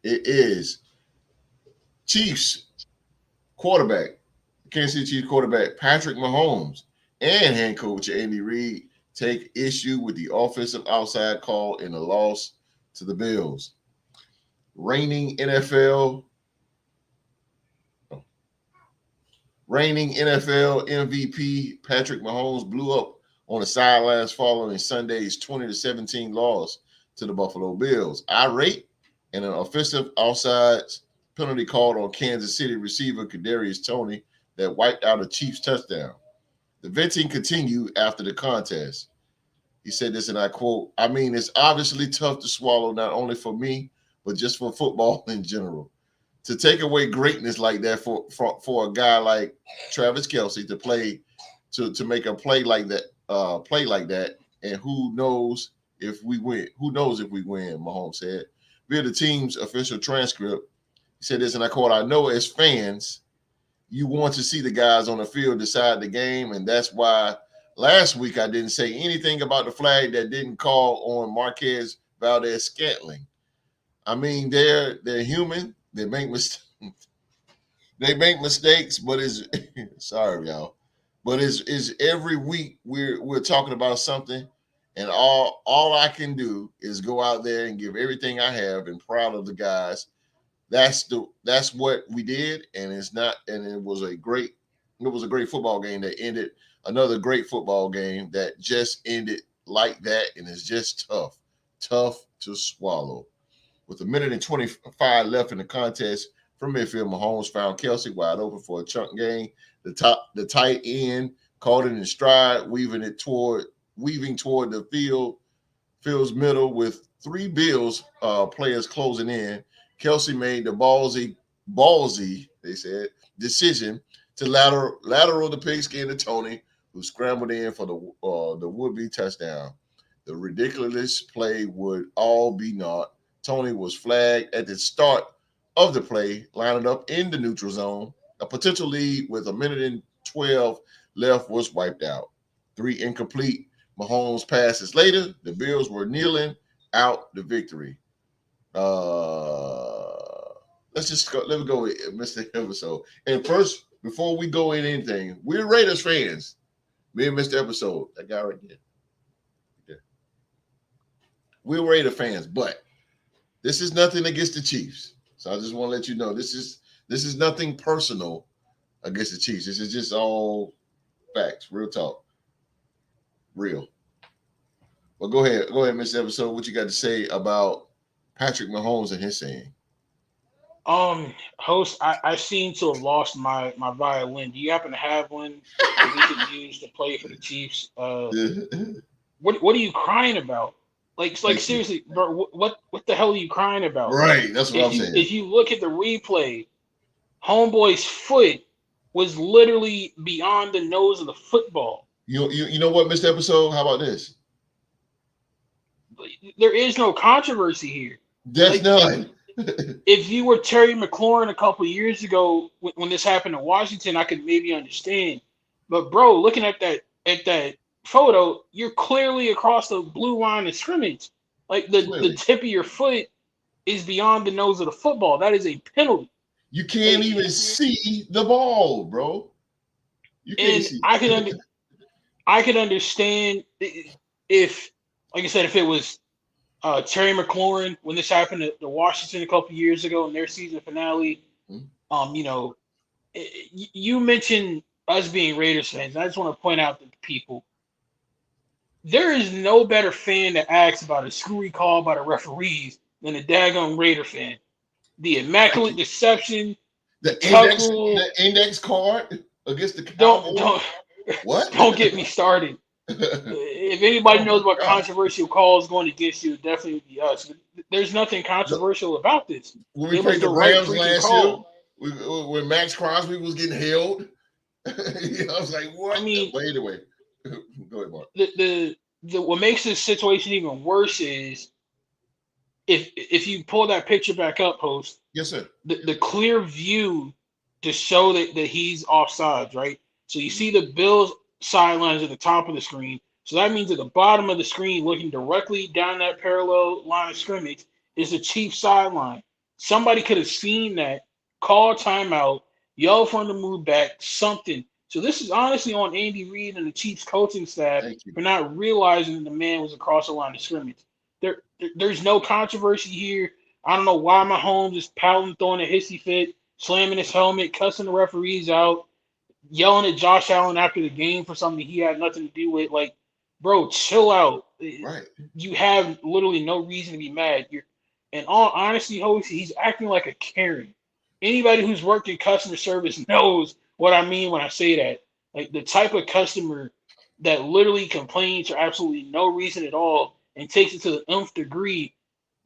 it is Chiefs quarterback, Kansas City Chiefs quarterback Patrick Mahomes and head coach Andy Reid take issue with the offensive outside call in the loss to the Bills. Reigning NFL MVP Patrick Mahomes blew up on the sidelines following Sunday's 20-17 loss to the Buffalo Bills. Irate and an offensive outside penalty called on Kansas City receiver Kadarius Toney that wiped out a Chiefs touchdown. The venting continued after the contest. He said this, and I quote, "I mean, it's obviously tough to swallow, not only for me, but just for football in general. To take away greatness like that for a guy like Travis Kelce to play, to make a play like that, and who knows if we win? Who knows if we win?" Mahomes said. Via the team's official transcript, he said this, and I quote, "I know as fans, you want to see the guys on the field decide the game, and that's why last week I didn't say anything about the flag that didn't call on Marquez Valdez-Scantling. I mean, they're human. They make mistakes. They make mistakes, but it's sorry, y'all. But it's every week we're talking about something, and all I can do is go out there and give everything I have, and proud of the guys. That's what we did, and it was a great football game that ended, another great football game that just ended like that, and it's just tough to swallow. With a minute and 25 left in the contest, from midfield, Mahomes found Kelsey wide open for a chunk gain. The tight end caught it in stride, weaving toward the field's middle with three Bills players closing in. Kelsey made the ballsy, they said, decision to lateral the pigskin to Tony, who scrambled in for the would-be touchdown. The ridiculous play would all be naught. Tony was flagged at the start of the play, lining up in the neutral zone. A potential lead with a minute and 12 left was wiped out. 3 incomplete Mahomes passes later, the Bills were kneeling out the victory. Let's go with Mr. Episode. And first, before we go in anything, we're Raiders fans. Me and Mr. Episode, that guy right there. We're Raider fans, but this is nothing against the Chiefs. So I just want to let you know this is nothing personal against the Chiefs. This is just all facts, real talk, real. Well, go ahead, Mr. Episode. What you got to say about Patrick Mahomes and his saying? Host, I seem to have lost my violin. Do you happen to have one that we could use to play for the Chiefs? What are you crying about? Like seriously, bro, what the hell are you crying about? Right, that's what I'm saying. If you look at the replay, homeboy's foot was literally beyond the nose of the football. You know what, Mr. Episode? How about this? There is no controversy here. There's none. If you were Terry McLaurin a couple of years ago when this happened in Washington, I could maybe understand. But bro, looking at that photo, you're clearly across the blue line of scrimmage. Like the tip of your foot is beyond the nose of the football. That is a penalty. You can't even see the ball, bro. You can't see. I could understand if, like I said, if it was Terry McLaurin when this happened to Washington a couple of years ago in their season finale. You mentioned us being Raiders fans. I just want to point out to people, there is no better fan to ask about a screwy call by the referees than a daggone Raider fan. The immaculate deception, the index card against the Cowboys. Don't get me started. If anybody knows about controversial calls going against you, it definitely would be us. There's nothing controversial about this. When we played the Rams last year, when Max Crosby was getting held, I was like, what? I mean, but anyway, go ahead, Mark. What makes this situation even worse is if you pull that picture back up, Host. Yes, sir. The clear view to show that he's offsides, right? So you see the Bills sidelines at the top of the screen. So that means at the bottom of the screen, looking directly down that parallel line of scrimmage, is the Chiefs sideline. Somebody could have seen that, call timeout, yell for him to move back, something. So this is honestly on Andy Reid and the Chiefs coaching staff for not realizing that the man was across the line of scrimmage. There's no controversy here. I don't know why Mahomes is pouting, throwing a hissy fit, slamming his helmet, cussing the referees out, yelling at Josh Allen after the game for something he had nothing to do with. Like, bro, chill out. Right. You have literally no reason to be mad. In all honesty, Host, he's acting like a Karen. Anybody who's worked in customer service knows what I mean when I say that. Like, the type of customer that literally complains for absolutely no reason at all and takes it to the nth degree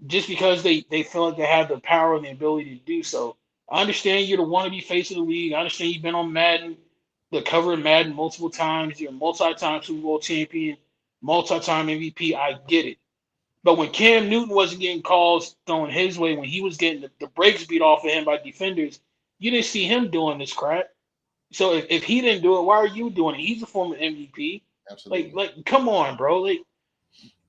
just because they feel like they have the power and the ability to do so. I understand you're the wannabe face of the league. I understand you've been on Madden, the cover of Madden multiple times. You're a multi-time Super Bowl champion, multi-time MVP. I get it. But when Cam Newton wasn't getting calls thrown his way, when he was getting the brakes beat off of him by defenders, you didn't see him doing this crap. So if he didn't do it, why are you doing it? He's a former MVP. Absolutely. Come on, bro.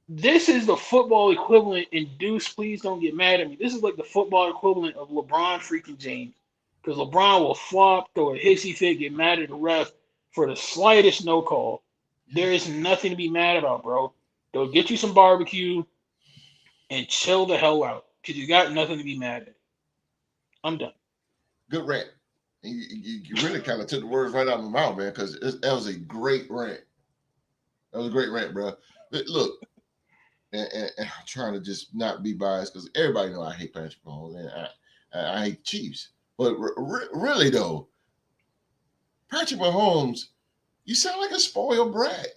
This is the football equivalent. And Deuce, please don't get mad at me. This is like the football equivalent of LeBron freaking James, because LeBron will flop, throw a hissy fit, get mad at the ref for the slightest no call. There is nothing to be mad about, bro. Go get you some barbecue and chill the hell out, because you got nothing to be mad at. I'm done. Good rant. You really kind of took the words right out of my mouth, man, because that was a great rant. That was a great rant, bro. Look, and I'm trying to just not be biased because everybody know I hate Patrick Mahomes and I hate Chiefs. But really though, Patrick Mahomes, you sound like a spoiled brat.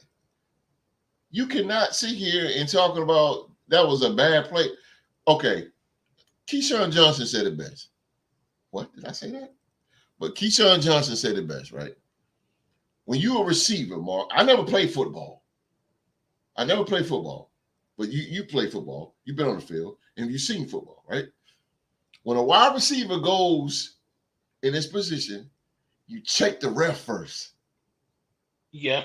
You cannot sit here and talking about that was a bad play. Okay, Keyshawn Johnson said it best. What did I say that? But Keyshawn Johnson said it best, right? When you're a receiver, Mark, I never played football. But you play football. You've been on the field and you've seen football, right? When a wide receiver goes in this position, you check the ref first. Yeah.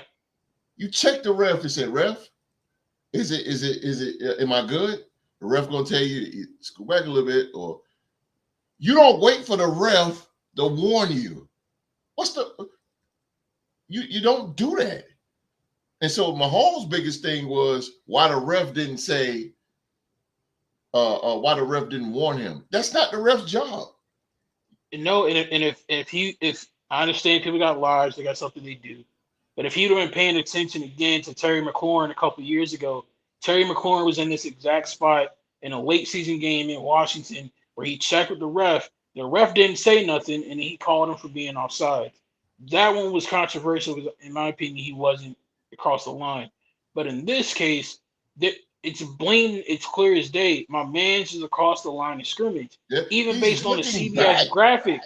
You check the ref and say, ref, is it, am I good? The ref gonna tell you, scoot back a little bit, or you don't wait for the ref to warn you. You don't do that. And so Mahomes' biggest thing was why the ref didn't say, why the ref didn't warn him. That's not the ref's job. No, and if I understand people got lives, they got something they do, but if he'd have been paying attention again to Terry McLaurin a couple years ago, Terry McLaurin was in this exact spot in a late season game in Washington where he checked with the ref. The ref didn't say nothing, and he called him for being offside. That one was controversial because, in my opinion, he wasn't across the line. But in this case, it's blatant. It's clear as day. My man's is across the line of scrimmage. Yeah, Even he's based on the looking CBS back. graphic,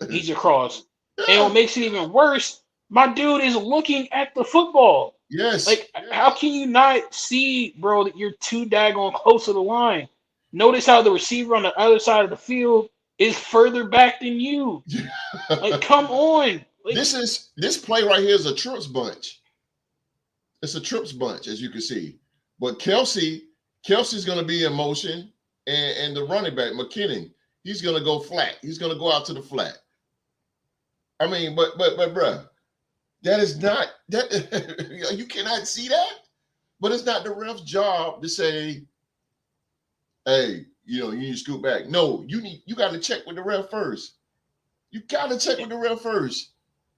he's across. Yeah. And what makes it even worse, my dude is looking at the football. Yes. Like, how can you not see, bro, that you're too daggone close to the line? Notice how the receiver on the other side of the field is further back than you. Like, come on. Like, this play right here is a trips bunch. It's a trips bunch, as you can see. But Kelsey's going to be in motion, and the running back, McKinnon, he's going to go flat. He's going to go out to the flat. I mean, but bruh, that is not that you cannot see that. But it's not the ref's job to say, hey, you need to scoot back. No, you got to check with the ref first. You got to check with the ref first,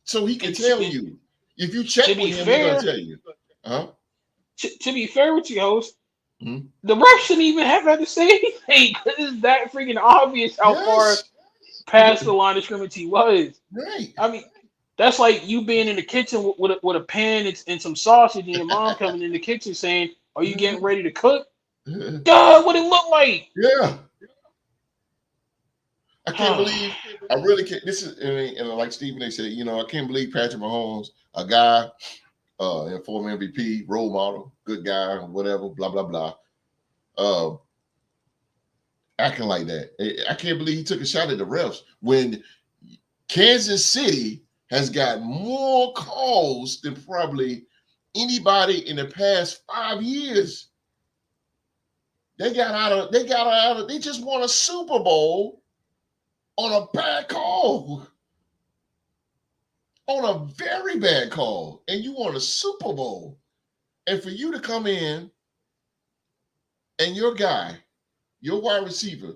so he can tell you. If you check with him, he's gonna tell you. To be fair with you, host, the ref shouldn't even have had to say anything because it's that freaking obvious how far past the line of scrimmage he was. Right. I mean, that's like you being in the kitchen with a pan and some sausage, and your mom coming in the kitchen saying, "Are you getting ready to cook?" God, what it look like? Yeah. I can't believe. I really can't. This is, and like Stephen A. said, I can't believe Patrick Mahomes, a guy, and former MVP, role model, good guy, whatever, blah blah blah, acting like that. I can't believe he took a shot at the refs when Kansas City has got more calls than probably anybody in the past 5 years. They just won a Super Bowl on a bad call. On a very bad call. And you won a Super Bowl. And for you to come in and your guy, your wide receiver,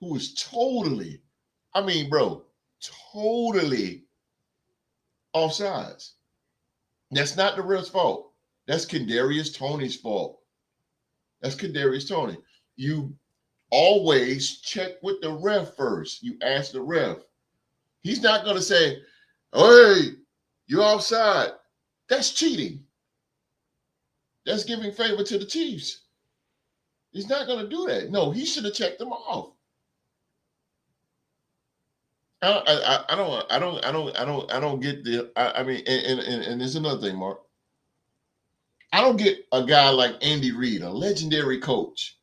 who is totally offsides. That's not the ref's fault. That's Kadarius Toney's fault. That's Kadarius Toney. You always check with the ref first. You ask the ref. He's not going to say, hey, you're offside. That's cheating. That's giving favor to the Chiefs. He's not going to do that. No, he should have checked them off. I don't get the. I mean, and there's another thing, Mark. I don't get a guy like Andy Reid, a legendary coach,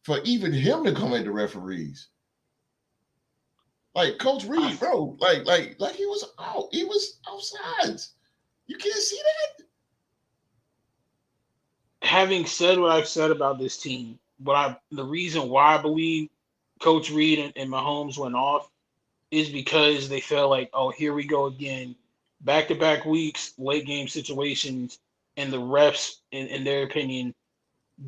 for even him to come at the referees. Like Coach Reed, bro, like he was out. He was outsides. You can't see that. Having said what I've said about this team, the reason why I believe Coach Reed and Mahomes went off is because they felt like, oh, here we go again, back to back weeks, late game situations, and the refs, in their opinion,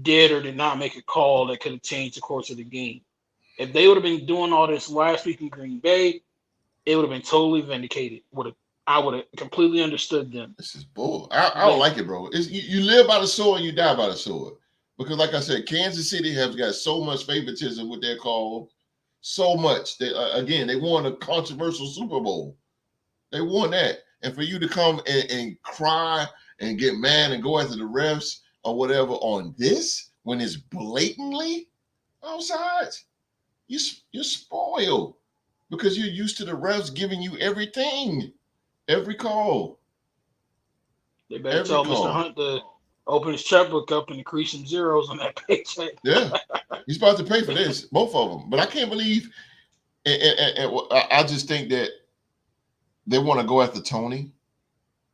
did or did not make a call that could have changed the course of the game. If they would have been doing all this last week in Green Bay, it would have been totally vindicated. I would have completely understood them. This is bull. I don't like it, bro. You live by the sword, you die by the sword. Because, like I said, Kansas City has got so much favoritism with their call, so much. Again, they won a controversial Super Bowl. They won that, and for you to come and cry and get mad and go after the refs or whatever on this when it's blatantly outside, you're spoiled because you're used to the refs giving you everything. Every call. They better tell Mr. Hunt to open his checkbook up and increase some zeros on that paycheck. Yeah. He's about to pay for this, both of them. But I can't believe, and I just think that they want to go after Tony,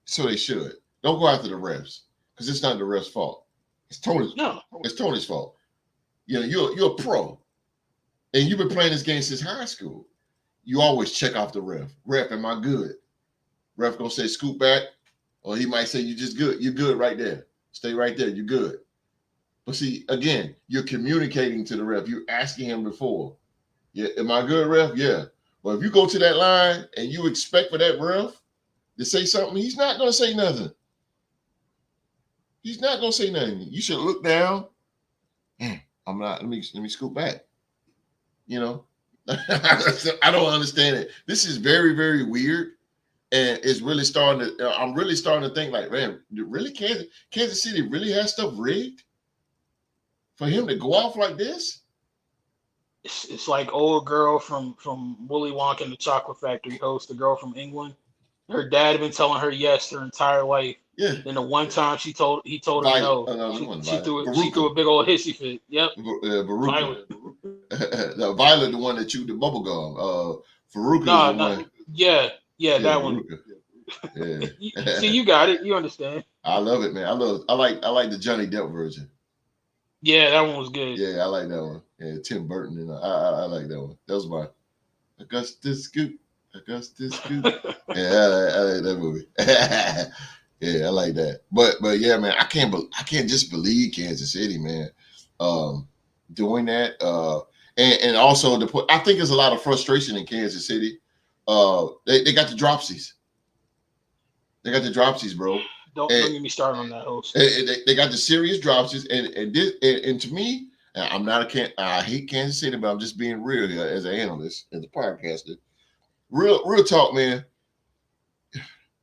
so they should. Don't go after the refs, because it's not the refs' fault. It's Tony's. No. It's Tony's fault. You know, you're a pro, and you've been playing this game since high school. You always check off the ref. Ref, am I good? Ref gonna say scoot back, or he might say you just good. You're good right there. Stay right there. You're good. But see, again, you're communicating to the ref. You're asking him before. Yeah, am I good, ref? Yeah. Well, if you go to that line and you expect for that ref to say something, he's not gonna say nothing. He's not gonna say nothing. You should look down. I'm not. Let me scoot back. You know, I don't understand it. This is very, very weird. And it's really starting to, I'm really starting to think like, man, really Kansas City really has stuff rigged for him to go off like this? It's like old girl from Willy Wonka and the Chocolate Factory host, the girl from England. Her dad had been telling her yes her entire life. Yeah. Then the one time he told her no, she threw a big old hissy fit. Yep. Violet. No, Violet, the one that chewed the bubble gum. Faruka's the one. Yeah, that one. Yeah. See, you got it. You understand. I love it, man. I like the Johnny Depp version. Yeah, that one was good. Yeah, I like that one. Yeah, Tim Burton, and I like that one. That was my Augustus Scoop. Yeah, I like that movie. Yeah, I like that. But yeah, man, I can't just believe Kansas City, man, doing that. And also I think there's a lot of frustration in Kansas City. They got the dropsies. They got the dropsies, bro. Don't get me started on that host. They got the serious dropsies, and to me, I hate Kansas City, but I'm just being real here as an analyst, as a podcaster. Real talk, man.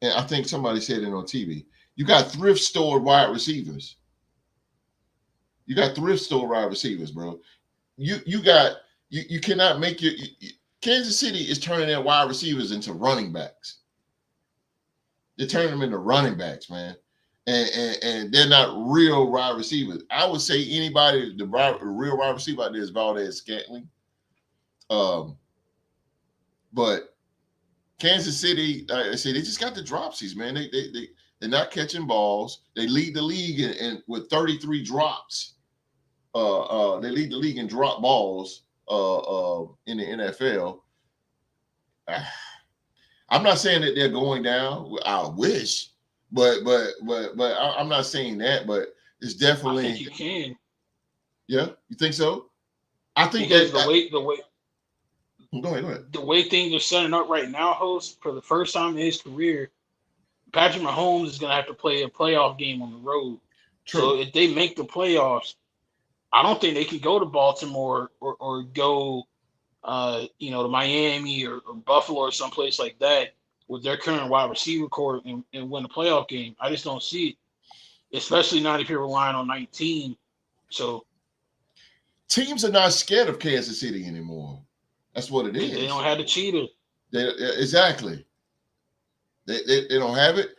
And I think somebody said it on TV. You got thrift store wide receivers. You got thrift store wide receivers, bro. You cannot make your Kansas City is turning their wide receivers into running backs. They're turning them into running backs, man. And they're not real wide receivers. I would say anybody, the real wide receiver out there is Valdez-Scantling. But Kansas City, like I say, they just got the dropsies, man. They're not catching balls. They lead the league in with 33 drops. They lead the league in drop balls in the NFL. I'm not saying that they're going down. I wish, but I'm not saying that. But it's definitely. I think you can. Yeah, you think so? I think because that the way. Go ahead. The way things are setting up right now, host, for the first time in his career, Patrick Mahomes is going to have to play a playoff game on the road. True. So if they make the playoffs, I don't think they can go to Baltimore or go, to Miami or Buffalo or someplace like that with their current wide receiver core and win a playoff game. I just don't see it, especially not if you're relying on 19. So teams are not scared of Kansas City anymore. That's what it is. They don't have the cheater. Exactly. They don't have it.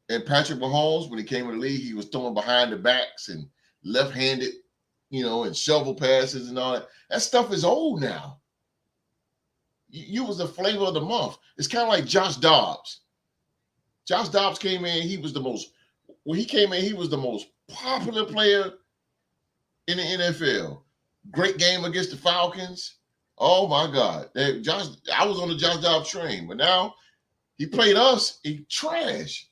And Patrick Mahomes, when he came in the league, he was throwing behind the backs and left-handed, and shovel passes and all that. That stuff is old now. You was the flavor of the month. It's kind of like Josh Dobbs. Josh Dobbs came in. When he came in, he was the most popular player in the NFL. Great game against the Falcons. Oh my God. I was on the Josh Dobbs train, but now he played us. He trash.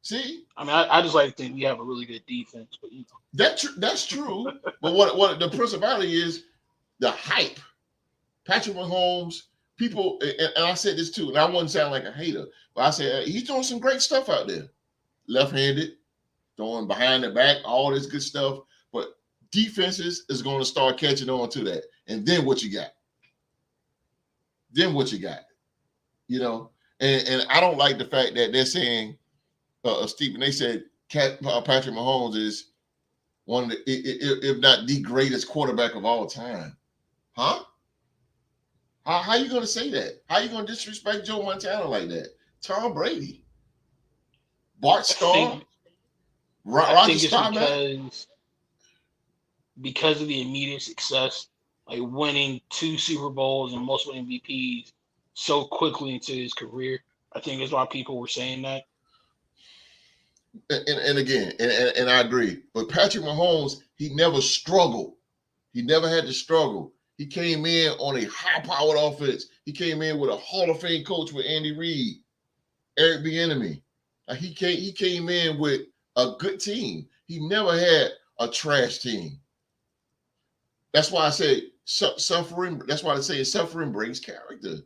See? I mean, I just like to think we have a really good defense, but That's true. But what the principality is the hype. Patrick Mahomes, people, and I said this too, and I wouldn't sound like a hater, but I said he's doing some great stuff out there. Left-handed, throwing behind the back, all this good stuff. But defenses is going to start catching on to that. And then what you got? You know? And I don't like the fact that they're saying, Stephen, they said Patrick Mahomes is one of the, if not the greatest quarterback of all time. Huh? How you going to say that? How you going to disrespect Joe Montana like that? Tom Brady, Bart Starr, Roger Staubach? Because of the immediate success, like winning 2 Super Bowls and multiple MVPs so quickly into his career. I think that's why people were saying that. And again, and I agree. But Patrick Mahomes, he never struggled. He never had to struggle. He came in on a high-powered offense. He came in with a Hall of Fame coach with Andy Reid, Eric Bieniemy. He came in with a good team. He never had a trash team. That's why I say suffering. That's why I say suffering brings character.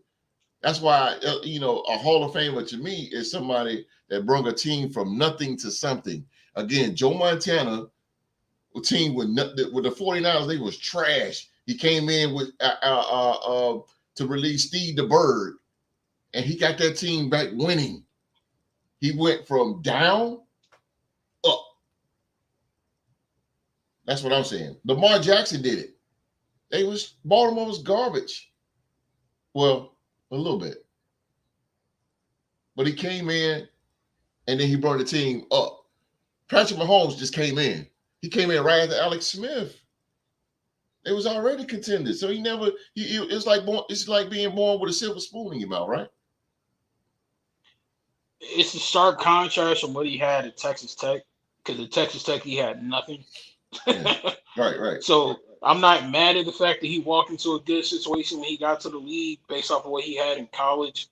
That's why a Hall of Famer to me is somebody that brought a team from nothing to something. Again, Joe Montana, a team with the 49ers, they was trash. He came in with to release Steve the Bird, and he got that team back winning. He went from down up. That's what I'm saying. Lamar Jackson did it. Baltimore was garbage. Well, a little bit. But he came in, and then he brought the team up. Patrick Mahomes just came in. He came in right after Alex Smith. It was already contended. So it's like being born with a silver spoon in your mouth, right? It's a stark contrast from what he had at Texas Tech, because at Texas Tech he had nothing. Yeah. Right. So I'm not mad at the fact that he walked into a good situation when he got to the league based off of what he had in college,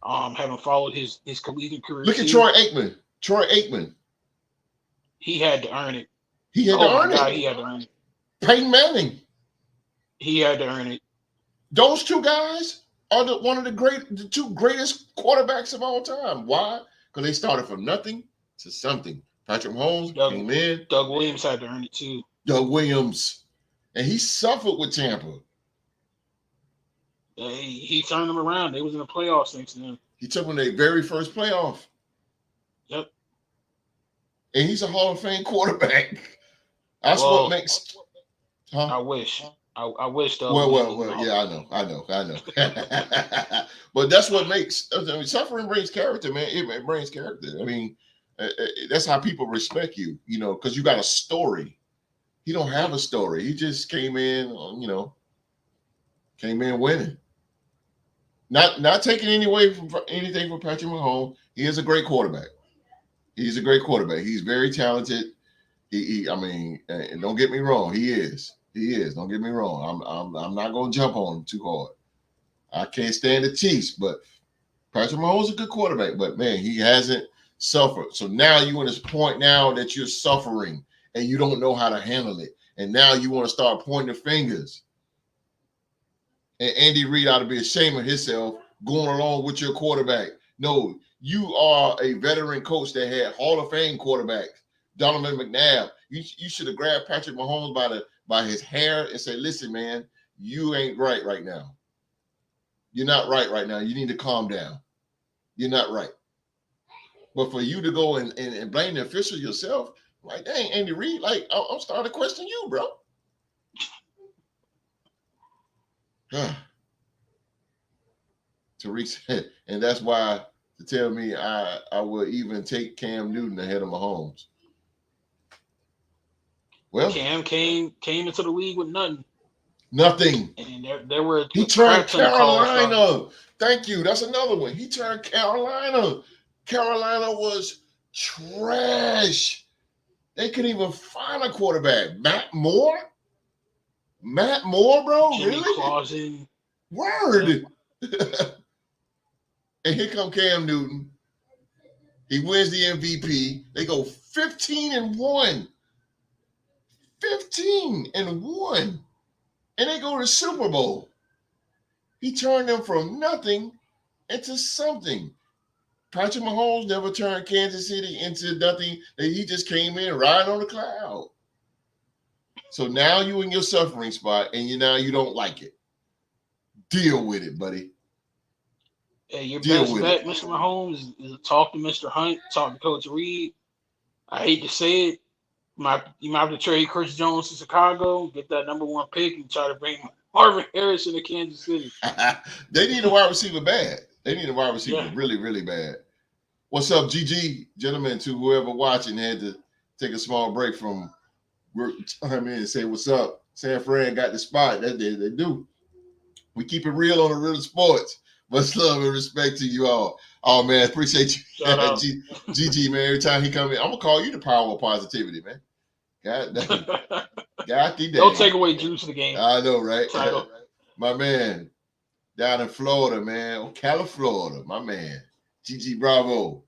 having followed his collegiate career. Look at Troy Aikman. He had to earn it. He had to earn it. He had to earn it. Peyton Manning. He had to earn it. Those two guys are the 2 greatest quarterbacks of all time. Why? Because they started from nothing to something. Patrick Mahomes came in. Doug Williams had to earn it too. Doug Williams. And he suffered with Tampa. He turned them around. They was in the playoffs thanks to him. He took them their very first playoff. Yep. And he's a Hall of Fame quarterback. That's what makes. Huh? I wish. I wish. Well. Yeah, I know. But that's what makes. Suffering brings character, man. It brings character. I mean, that's how people respect you. Because you got a story. He don't have a story. He just came in, winning. Not taking anything from Patrick Mahomes. He is a great quarterback. He's very talented. And don't get me wrong. He is. Don't get me wrong. I'm not going to jump on him too hard. I can't stand the Chiefs, but Patrick Mahomes is a good quarterback. But man, he hasn't suffered. So now you're in this point now that you're suffering and you don't know how to handle it. And now you want to start pointing the fingers. And Andy Reid ought to be ashamed of himself going along with your quarterback. No, you are a veteran coach that had Hall of Fame quarterbacks. Donovan McNabb. You should have grabbed Patrick Mahomes by his hair and said, listen, man, you ain't right now. You're not right now. You need to calm down. You're not right. But for you to go and blame the official yourself, like, dang, Andy Reid, like, I'm starting to question you, bro. Tariq said, and that's why to tell me I will even take Cam Newton ahead of Mahomes. Well, Cam came into the league with nothing. Nothing. And there were He a turned crap ton of calls. Carolina. Thank you. That's another one. He turned Carolina. Carolina was trash. They couldn't even find a quarterback. Matt Moore? Matt Moore, bro? Jimmy Really? Clausen. Word. And here come Cam Newton. He wins the MVP. They go 15-1. 15-1. And they go to the Super Bowl. He turned them from nothing into something. Patrick Mahomes never turned Kansas City into nothing. He just came in riding on the cloud. So now you in your suffering spot, and you don't like it. Deal with it, buddy. Yeah, your best bet, Mr. Mahomes, is to talk to Mr. Hunt, talk to Coach Reed. I hate to say it. You might have to trade Chris Jones to Chicago, get that #1 pick, and try to bring Marvin Harrison to Kansas City. They need a wide receiver bad. They need a wide receiver really, really bad. What's up, GG? Gentlemen, to whoever watching, had to take a small break from work time in and say, what's up? San Fran got the spot. They do. We keep it real on the Real Sports. Much love and respect to you all. Oh, man, appreciate you. GG, man. Every time he come in, I'm going to call you the power of positivity, man. God damn. Don't take away Juice of the game. I know, right? Title. My man, down in Florida, man. California, my man. GG Bravo.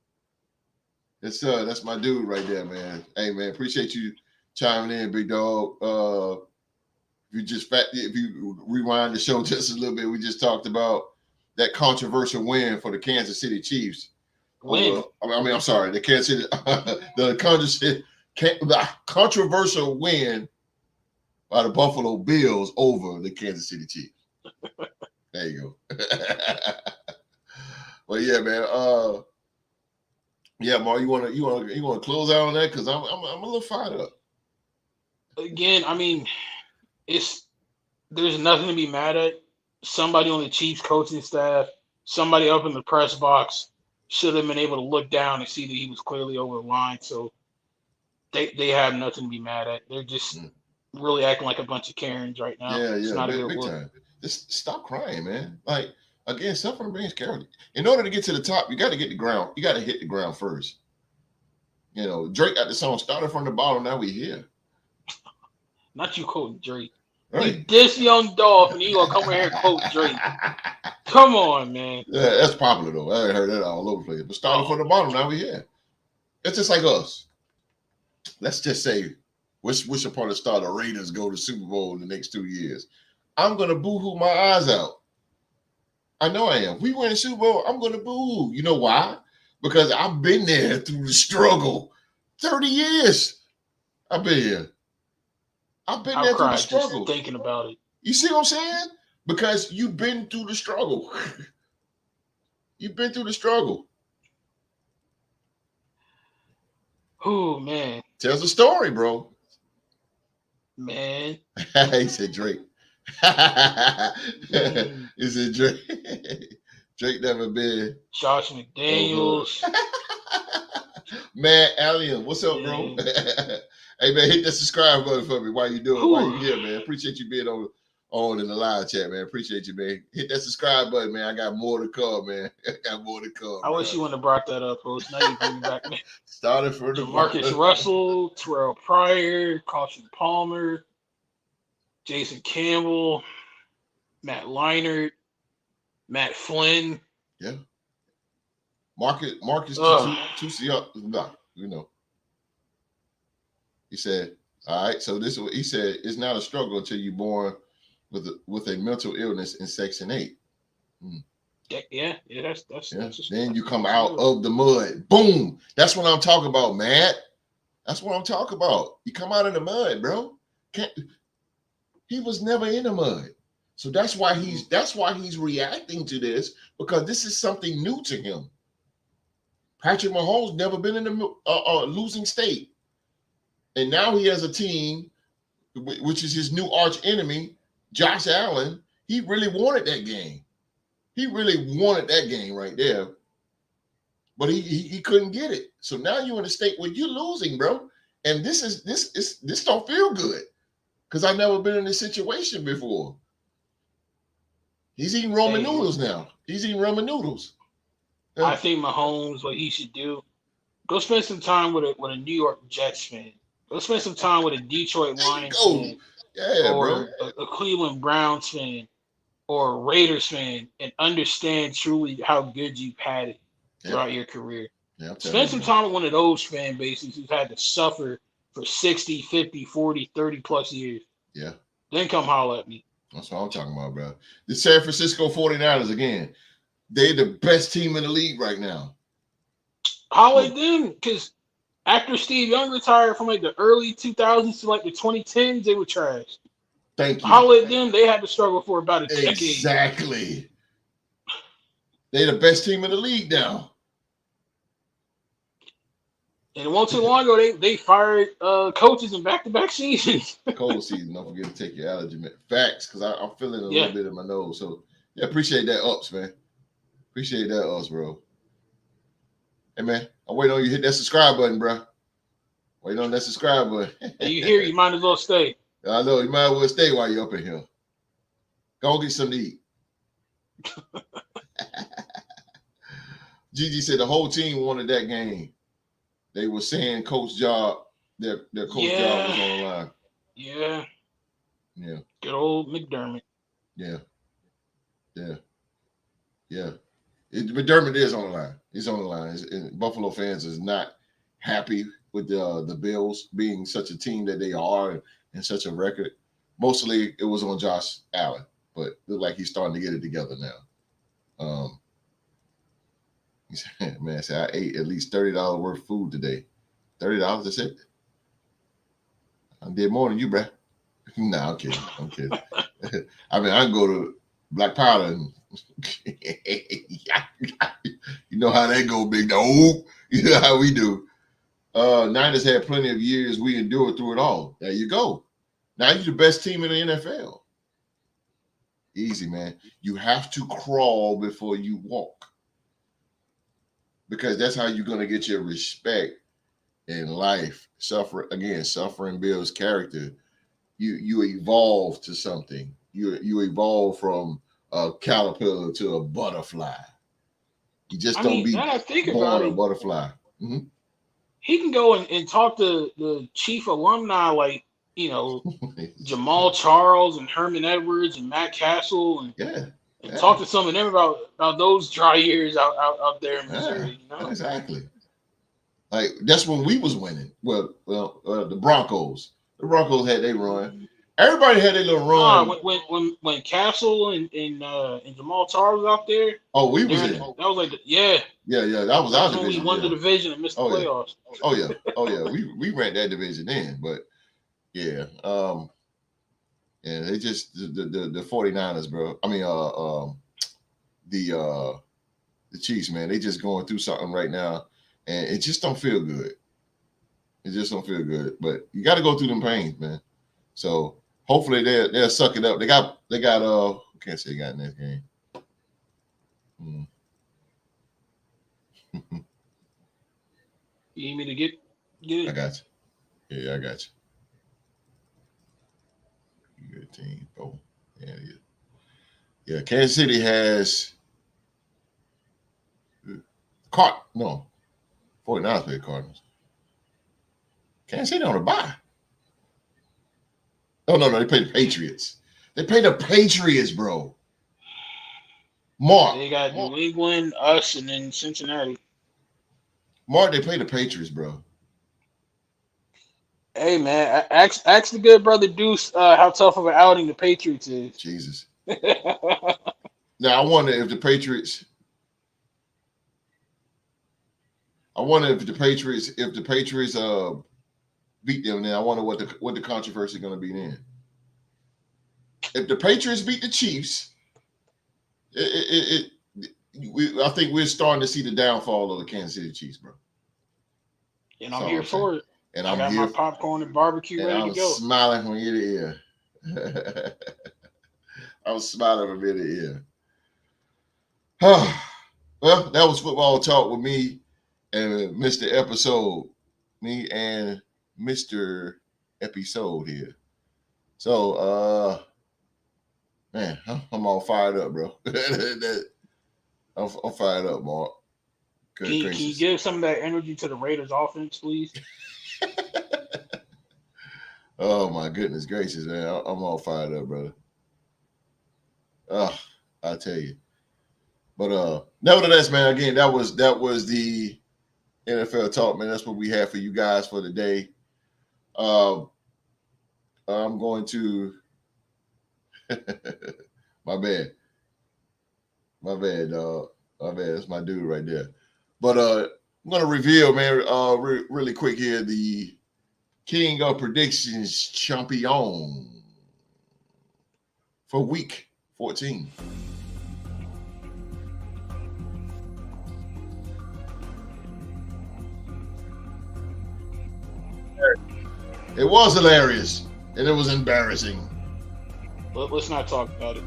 That's my dude right there, man. Hey, man, appreciate you chiming in, big dog. If you rewind the show just a little bit, we just talked about that controversial win for the Kansas City Chiefs. I'm sorry, the Kansas City, the controversial win by the Buffalo Bills over the Kansas City Chiefs. There you go. Well, yeah, man. Yeah, Mar, you wanna close out on that, because I'm a little fired up. Again, I mean, there's nothing to be mad at. Somebody on the Chiefs coaching staff, somebody up in the press box should have been able to look down and see that he was clearly over the line. So they have nothing to be mad at. They're just really acting like a bunch of Karens right now. Yeah, it's not big, a good big look. time. Just stop crying, man. Like, again, suffering brings character. In order to get to the top, you got to get the ground. You got to hit the ground first. Drake got the song started from the bottom. Now we here. Not you quoting Drake. Right. This young Dolph, and you gonna come over here and quote Drake? Come on, man. Yeah, that's popular though. I heard that all over the place. But started from the bottom. Now we here. It's just like us. Let's just say, which upon the star the Raiders go to Super Bowl in the next 2 years. I'm gonna boo-hoo my eyes out. I know I am. We win the Super Bowl, I'm gonna boo-hoo. You know why? Because I've been there through the struggle. 30 years I've been here. I've been there through the struggle. Just thinking about it. You see what I'm saying? Because you've been through the struggle. You've been through the struggle. Oh, man. Tells a story, bro. Man. He said Drake. He said Drake. Drake never been. Josh McDaniels. Man, Alien, what's up, bro? Hey, man, hit that subscribe button for me while you do it. While you here, man. Appreciate you being on in the live chat, man. Appreciate you, man. Hit that subscribe button, man. I got more to come, man. I wish you wouldn't have brought that up, Host. Now you bring me back, man. Started for the Marcus Russell, Terrell Pryor, Carson Palmer, Jason Campbell, Matt Leinart, Matt Flynn. Yeah. Marcus He said, all right, so this is what he said, it's not a struggle until you're born with a mental illness in Section 8. Yeah, that's then you come out of the mud. Boom. That's what I'm talking about, Matt. That's what I'm talking about. You come out of the mud, bro. He was never in the mud. So that's why he's reacting to this, because this is something new to him. Patrick Mahomes never been in the losing state. And now he has a team, which is his new arch enemy, Josh Allen. He really wanted that game. He really wanted that game right there. But he couldn't get it. So now you're in a state where you're losing, bro. And this don't feel good. because I've never been in this situation before. He's eating ramen noodles now. He's eating ramen noodles. I think Mahomes, what he should do, go spend some time with a New York Jets fan. Go spend some time with a Detroit Lions fan, Yeah, bro. or a Cleveland Browns fan, or a Raiders fan, and understand truly how good you've had it throughout your career. Yeah, I'm telling Spend you, some man. time with one of those fan bases who's had to suffer for 60, 50, 40, 30 plus years. Yeah. Then come holler at me. That's what I'm talking about, bro. The San Francisco 49ers, again, they're the best team in the league right now. Holler at them, because after Steve Young retired from like the early 2000s to like the 2010s, they were trash. Thank you. Holler at them, they had to struggle for about a decade. Exactly. They're the best team in the league now. And it wasn't too long ago, they fired coaches in back-to-back seasons. Cold season. Don't forget to take your allergy facts, because I'm feeling a little bit in my nose. So, yeah, appreciate that ups, man. Appreciate that ups, bro. Hey, man, I'm waiting on you to hit that subscribe button, bro. Waiting on that subscribe button. You here, you might as well stay. I know. You might as well stay while you're up in here. Go get something to eat. Gigi said the whole team wanted that game. They were saying coach job, their coach job was on the line. Yeah. Yeah. Good old McDermott. Yeah. McDermott is on the line. He's on the line. Buffalo fans is not happy with the Bills being such a team that they are and such a record. Mostly it was on Josh Allen, but look like he's starting to get it together now. He said, man, I ate at least $30 worth of food today. $30, that's it? I did more than you, bruh. Nah, I'm kidding. I mean, I can go to Black Powder and you know how that go, big dog. You know how we do. Niners had plenty of years. We endured through it all. There you go. Now you're the best team in the NFL. Easy, man. You have to crawl before you walk, because that's how you're going to get your respect in life. Suffering builds character. You evolve to something. You evolve from a caterpillar to a butterfly. You just don't be born a butterfly. Mm-hmm. He can go and talk to the chief alumni, like, you know, Jamal Charles and Herman Edwards and Matt Castle, and talk to some of them about those dry years out there in Missouri. You know? Exactly. Like, that's when we was winning. Well, the Broncos. The Broncos had their run. Everybody had their little run. When Castle and Jamal Charles was out there. Oh, we was in. That was like Yeah. That was our division. We won the division and missed the playoffs. Oh yeah. We ran that division in, but yeah. They just the 49ers, bro. I mean, the Chiefs, man. They just going through something right now, and it just don't feel good. It just don't feel good. But you got to go through them pains, man. So hopefully they'll suck it up. They got I can't say they got in this game. You need me to get it? I got you. Yeah, I got you. Good team, bro. Yeah. Kansas City has 49ers play the Cardinals. Kansas City on a bye. Oh, no, they play the Patriots. They play the Patriots, bro. Mark. They got New England, us, and then Cincinnati. Mark, they play the Patriots, bro. Hey, man, ask the good brother Deuce how tough of an outing the Patriots is. Jesus. Now, I wonder if the Patriots beat them, then I wonder what the controversy is going to be then. If the Patriots beat the Chiefs, I think we're starting to see the downfall of the Kansas City Chiefs, bro. And I'm here for it. And I got my popcorn and barbecue ready to go. I'm smiling from ear to ear. I'm smiling from ear to ear. Well, that was football talk with me and Mr. Episode. Me and Mr. Episode here. So, man, I'm all fired up, bro. I'm fired up, Mark. Good Can you gracious. give some of that energy to the Raiders offense, please? Oh my goodness gracious, man. I'm all fired up, brother. Oh, I tell you. But nevertheless, man, again, that was the NFL talk, man. That's what we have for you guys for today. I'm going to my bad. My bad, dog. My bad. That's my dude right there. But I'm gonna reveal, man, really quick here, the King of Predictions champion for week 14. It was hilarious and it was embarrassing. Let's not talk about it.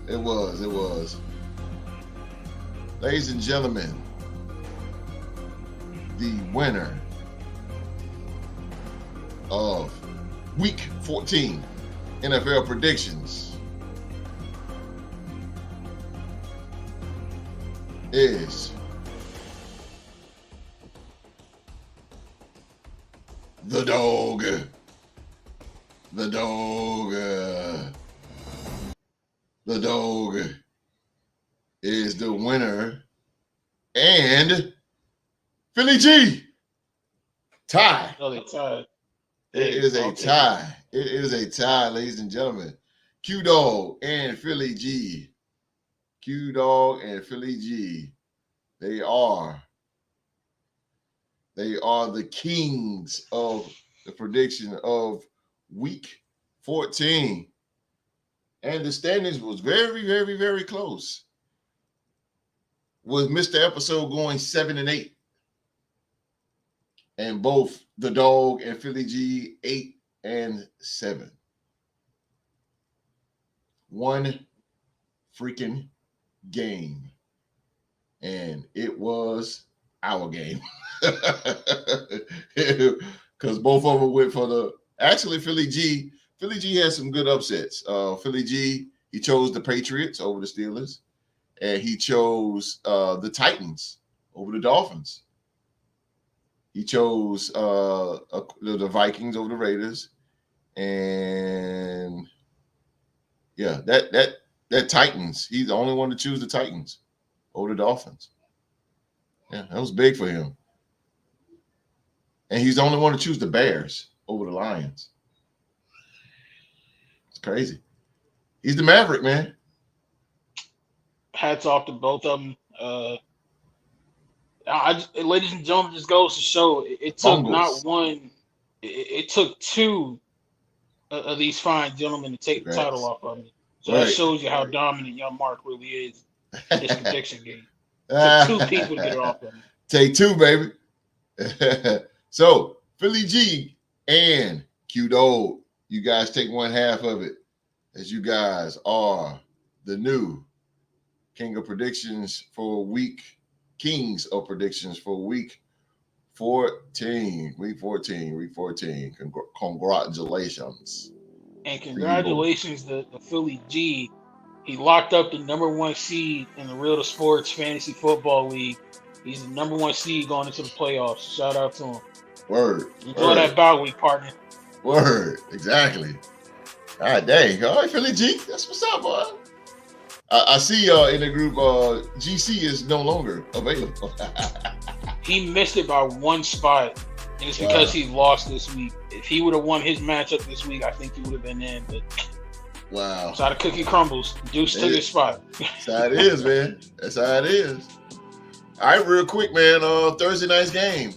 It was. Ladies and gentlemen, the winner of week 14 NFL predictions is the dog. The dog. The dog is the winner. And Philly G. Tie. Oh, they tied. It is a tie. It is a tie, ladies and gentlemen. Q Dog and Philly G. Q Dog and Philly G. They are the kings of the prediction of week 14. And the standings was very, very, very close. With Mr. Episode going 7-8. And both the dog and Philly G 8-7. One freaking game. And it was our game. Because both of them went for the actually Philly G had some good upsets. Philly G, he chose the Patriots over the Steelers, and he chose the Titans over the Dolphins. He chose the Vikings over the Raiders, and yeah, that Titans. He's the only one to choose the Titans over the Dolphins. Yeah, that was big for him. And he's the only one to choose the Bears over the Lions. It's crazy. He's the Maverick, man. Hats off to both of them. Ladies and gentlemen, just goes to show it took not one, it took two of these fine gentlemen to take the title off of me. So that shows you how dominant young Mark really is in this prediction game. It took two people to get it off of me. Take two, baby. So Philly G and Q Dog, you guys take one half of it, as you guys are the new King of Predictions for Kings of Predictions for week 14. Week 14. Congratulations. And congratulations to Philly G. He locked up the #1 seed in the Real to Sports Fantasy Football League. He's the #1 seed going into the playoffs. Shout out to him. Word. Enjoy that bye week, partner. Word. Exactly. All right, dang. All right, Philly G. That's what's up, boy. I see in the group, GC is no longer available. He missed it by one spot, and it's because he lost this week. If he would have won his matchup this week, I think he would have been in. But wow. That's how the cookie crumbles. Deuce took his spot. That's how it is, man. That's how it is. All right, real quick, man. Thursday night's game.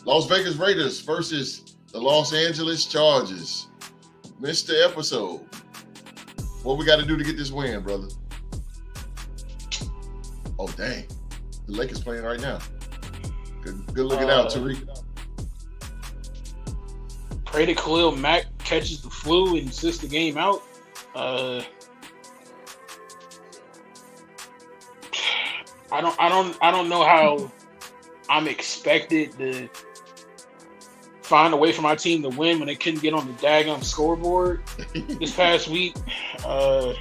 Las Vegas Raiders versus the Los Angeles Chargers. Mr. Episode. What we got to do to get this win, brother? Oh, dang. The Lakers playing right now. Good looking out, Tariq. Pray that Khalil Mack catches the flu and sits the game out. I don't know how I'm expected find a way for my team to win when they couldn't get on the daggum scoreboard this past week. I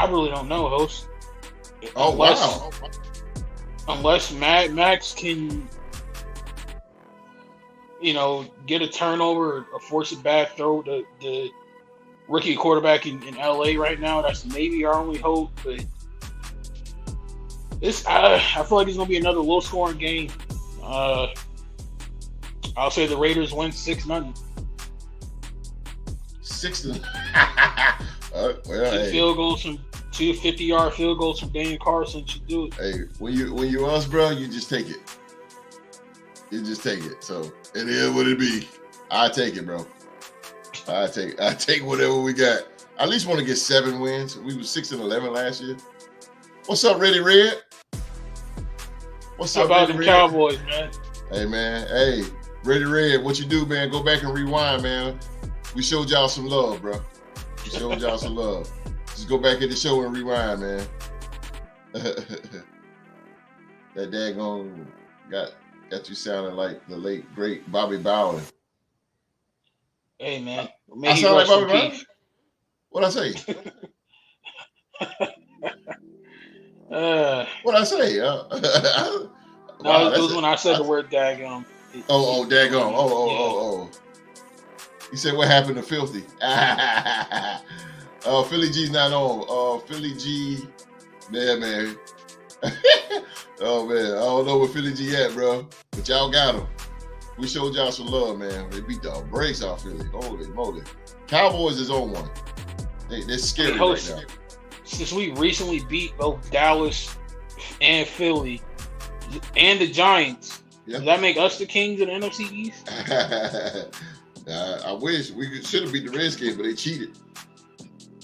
really don't know, host. Wow. Unless Max can, get a turnover or force a bad throw. The rookie quarterback in LA right now, that's maybe our only hope. But I feel like it's gonna be another low scoring game. I'll say the Raiders win 6-0. 6-0. Field goals from 2 50-yard field goals from Daniel Carlson should do it. Hey, when you us, bro, you just take it. You just take it. So it is what it be. I take it, bro. I take whatever we got. I at least want to get 7 wins. We was 6-11 last year. What's up, Ready Red? What's How up, about Ready them Red? Cowboys, man? Hey, man. Hey, Ready Red, what you do, man? Go back and rewind, man. We showed y'all some love, bro. We showed y'all some love. Just go back in the show and rewind, man. That daggone got you sounding like the late, great Bobby Bowden. Hey, man. I sound like Bobby Bowden? What'd I say? What'd I say? No, it was when I said the word daggum. Daggum. Oh. You said what happened to Filthy? Philly G's not on. Philly G, yeah, man. Oh, man. I don't know where Philly G at, bro. But y'all got him. We showed y'all some love, man. They beat the brakes off Philly. Holy moly. Cowboys is on one. They're scary right now. Since we recently beat both Dallas and Philly and the Giants, does that make us the kings of the NFC East? I wish we should have beat the Redskins, but they cheated.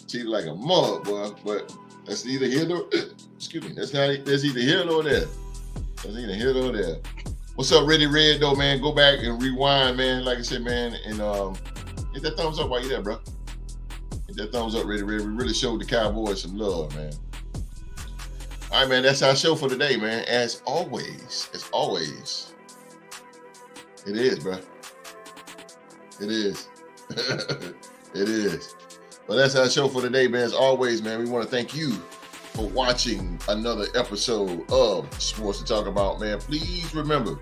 Cheated like a mug, boy. But that's neither here nor excuse me. That's either here nor there. That's neither here nor there. What's up, Ready Red though, man? Go back and rewind, man. Like I said, man, and hit that thumbs up while you're there, bro. Hit that thumbs up, Ready Red. We really showed the Cowboys some love, man. All right, man. That's our show for today, man. As always, it is, bro. It is. It is. Well, that's our show for today, man. As always, man, we want to thank you for watching another episode of Sports to Talk About, man. Please remember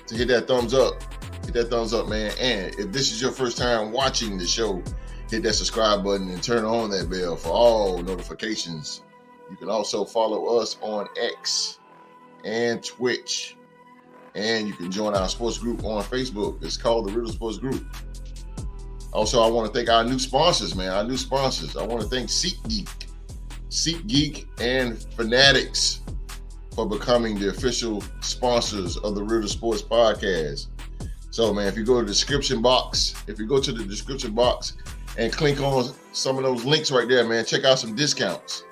to hit that thumbs up. Hit that thumbs up, man. And if this is your first time watching the show, hit that subscribe button and turn on that bell for all notifications. You can also follow us on X and Twitch. And you can join our sports group on Facebook. It's called the Riddle Sports Group. Also, I want to thank our new sponsors, man. I want to thank SeatGeek, and Fanatics for becoming the official sponsors of the Riddle Sports Podcast. So, man, if you go to the description box and click on some of those links right there, man, check out some discounts.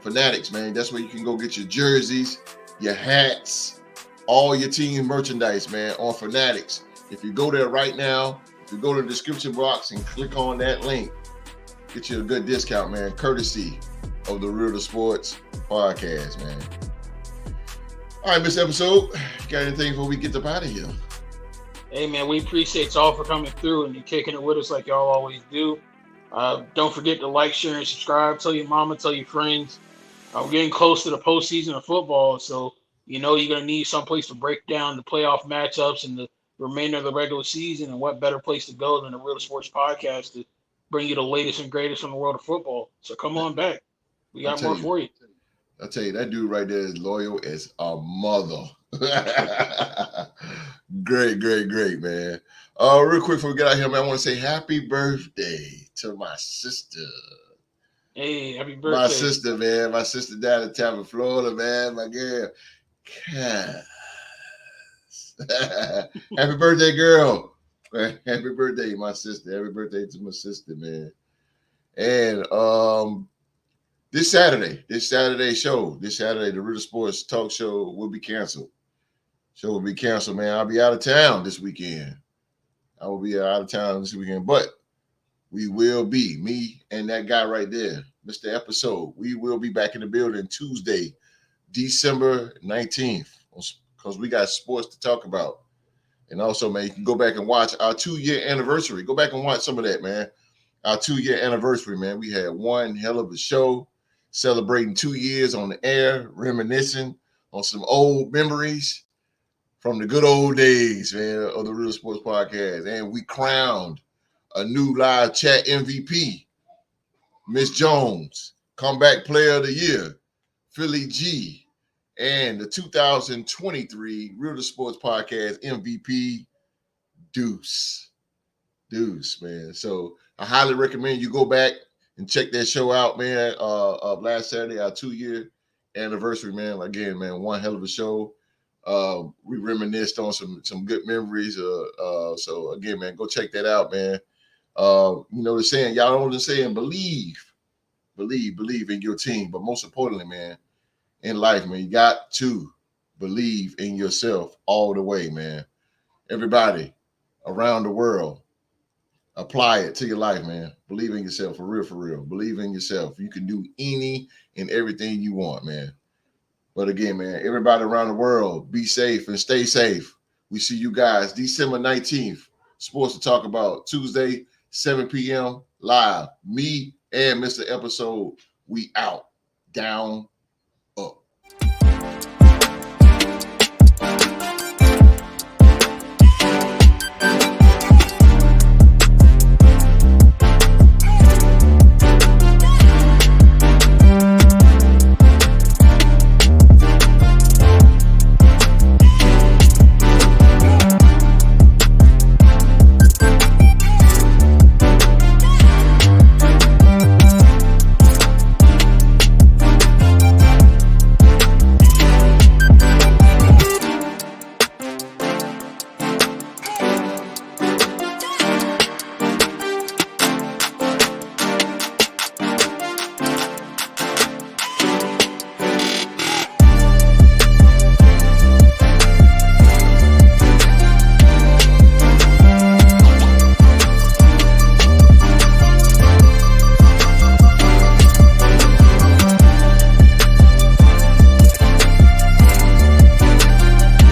Fanatics, man, that's where you can go get your jerseys, your hats, all your team merchandise, man, on Fanatics. If you go there right now, if you go to the description box and click on that link, get you a good discount, man, courtesy of the Riddle Sports Podcast, man. All right, this episode, got anything before we get up out of here? Hey, man, we appreciate y'all for coming through and kicking it with us like y'all always do. Don't forget to like, share, and subscribe. Tell your mama, tell your friends. We're getting close to the postseason of football, so you're going to need someplace to break down the playoff matchups and the remainder of the regular season, and what better place to go than the Riddle Sports Podcast to bring you the latest and greatest from the world of football. So come on back. We got more for you. I'll tell you, that dude right there is loyal as a mother. Great, man. Real quick before we get out here, man, I want to say happy birthday to my sister. Hey, happy birthday. My sister, man. My sister down in Tampa, Florida, man. My girl. Cass. Happy birthday, girl. Happy birthday, my sister. Happy birthday to my sister, man. And this Saturday, the Riddle Sports Talk Show will be canceled. Man. I'll be out of town this weekend. But we will be, me and that guy right there, Mr. Episode. We will be back in the building Tuesday, December 19th, because we got sports to talk about. And also, man, you can go back and watch our 2-year anniversary. Go back and watch some of that, man. Our 2-year anniversary, man. We had one hell of a show celebrating 2 years on the air, reminiscing on some old memories from the good old days, man, of the Real Sports Podcast. And we crowned a new live chat MVP, Miss Jones, Comeback Player of the Year, Philly G, and the 2023 Real Sports Podcast MVP, Deuce, man. So I highly recommend you go back and check that show out, man. Of last Saturday, our 2-year anniversary, man. Again, man, one hell of a show. We reminisced on some good memories. So again, man, go check that out, man. The saying, y'all know the saying, believe in your team. But most importantly, man, in life, man, you got to believe in yourself all the way, man. Everybody around the world, apply it to your life, man. Believe in yourself, for real. Believe in yourself. You can do any and everything you want, man. But again, man, everybody around the world, be safe and stay safe. We see you guys December 19th. Sports to talk about Tuesday, 7 p.m. live. Me and Mr. Episode, we out. Down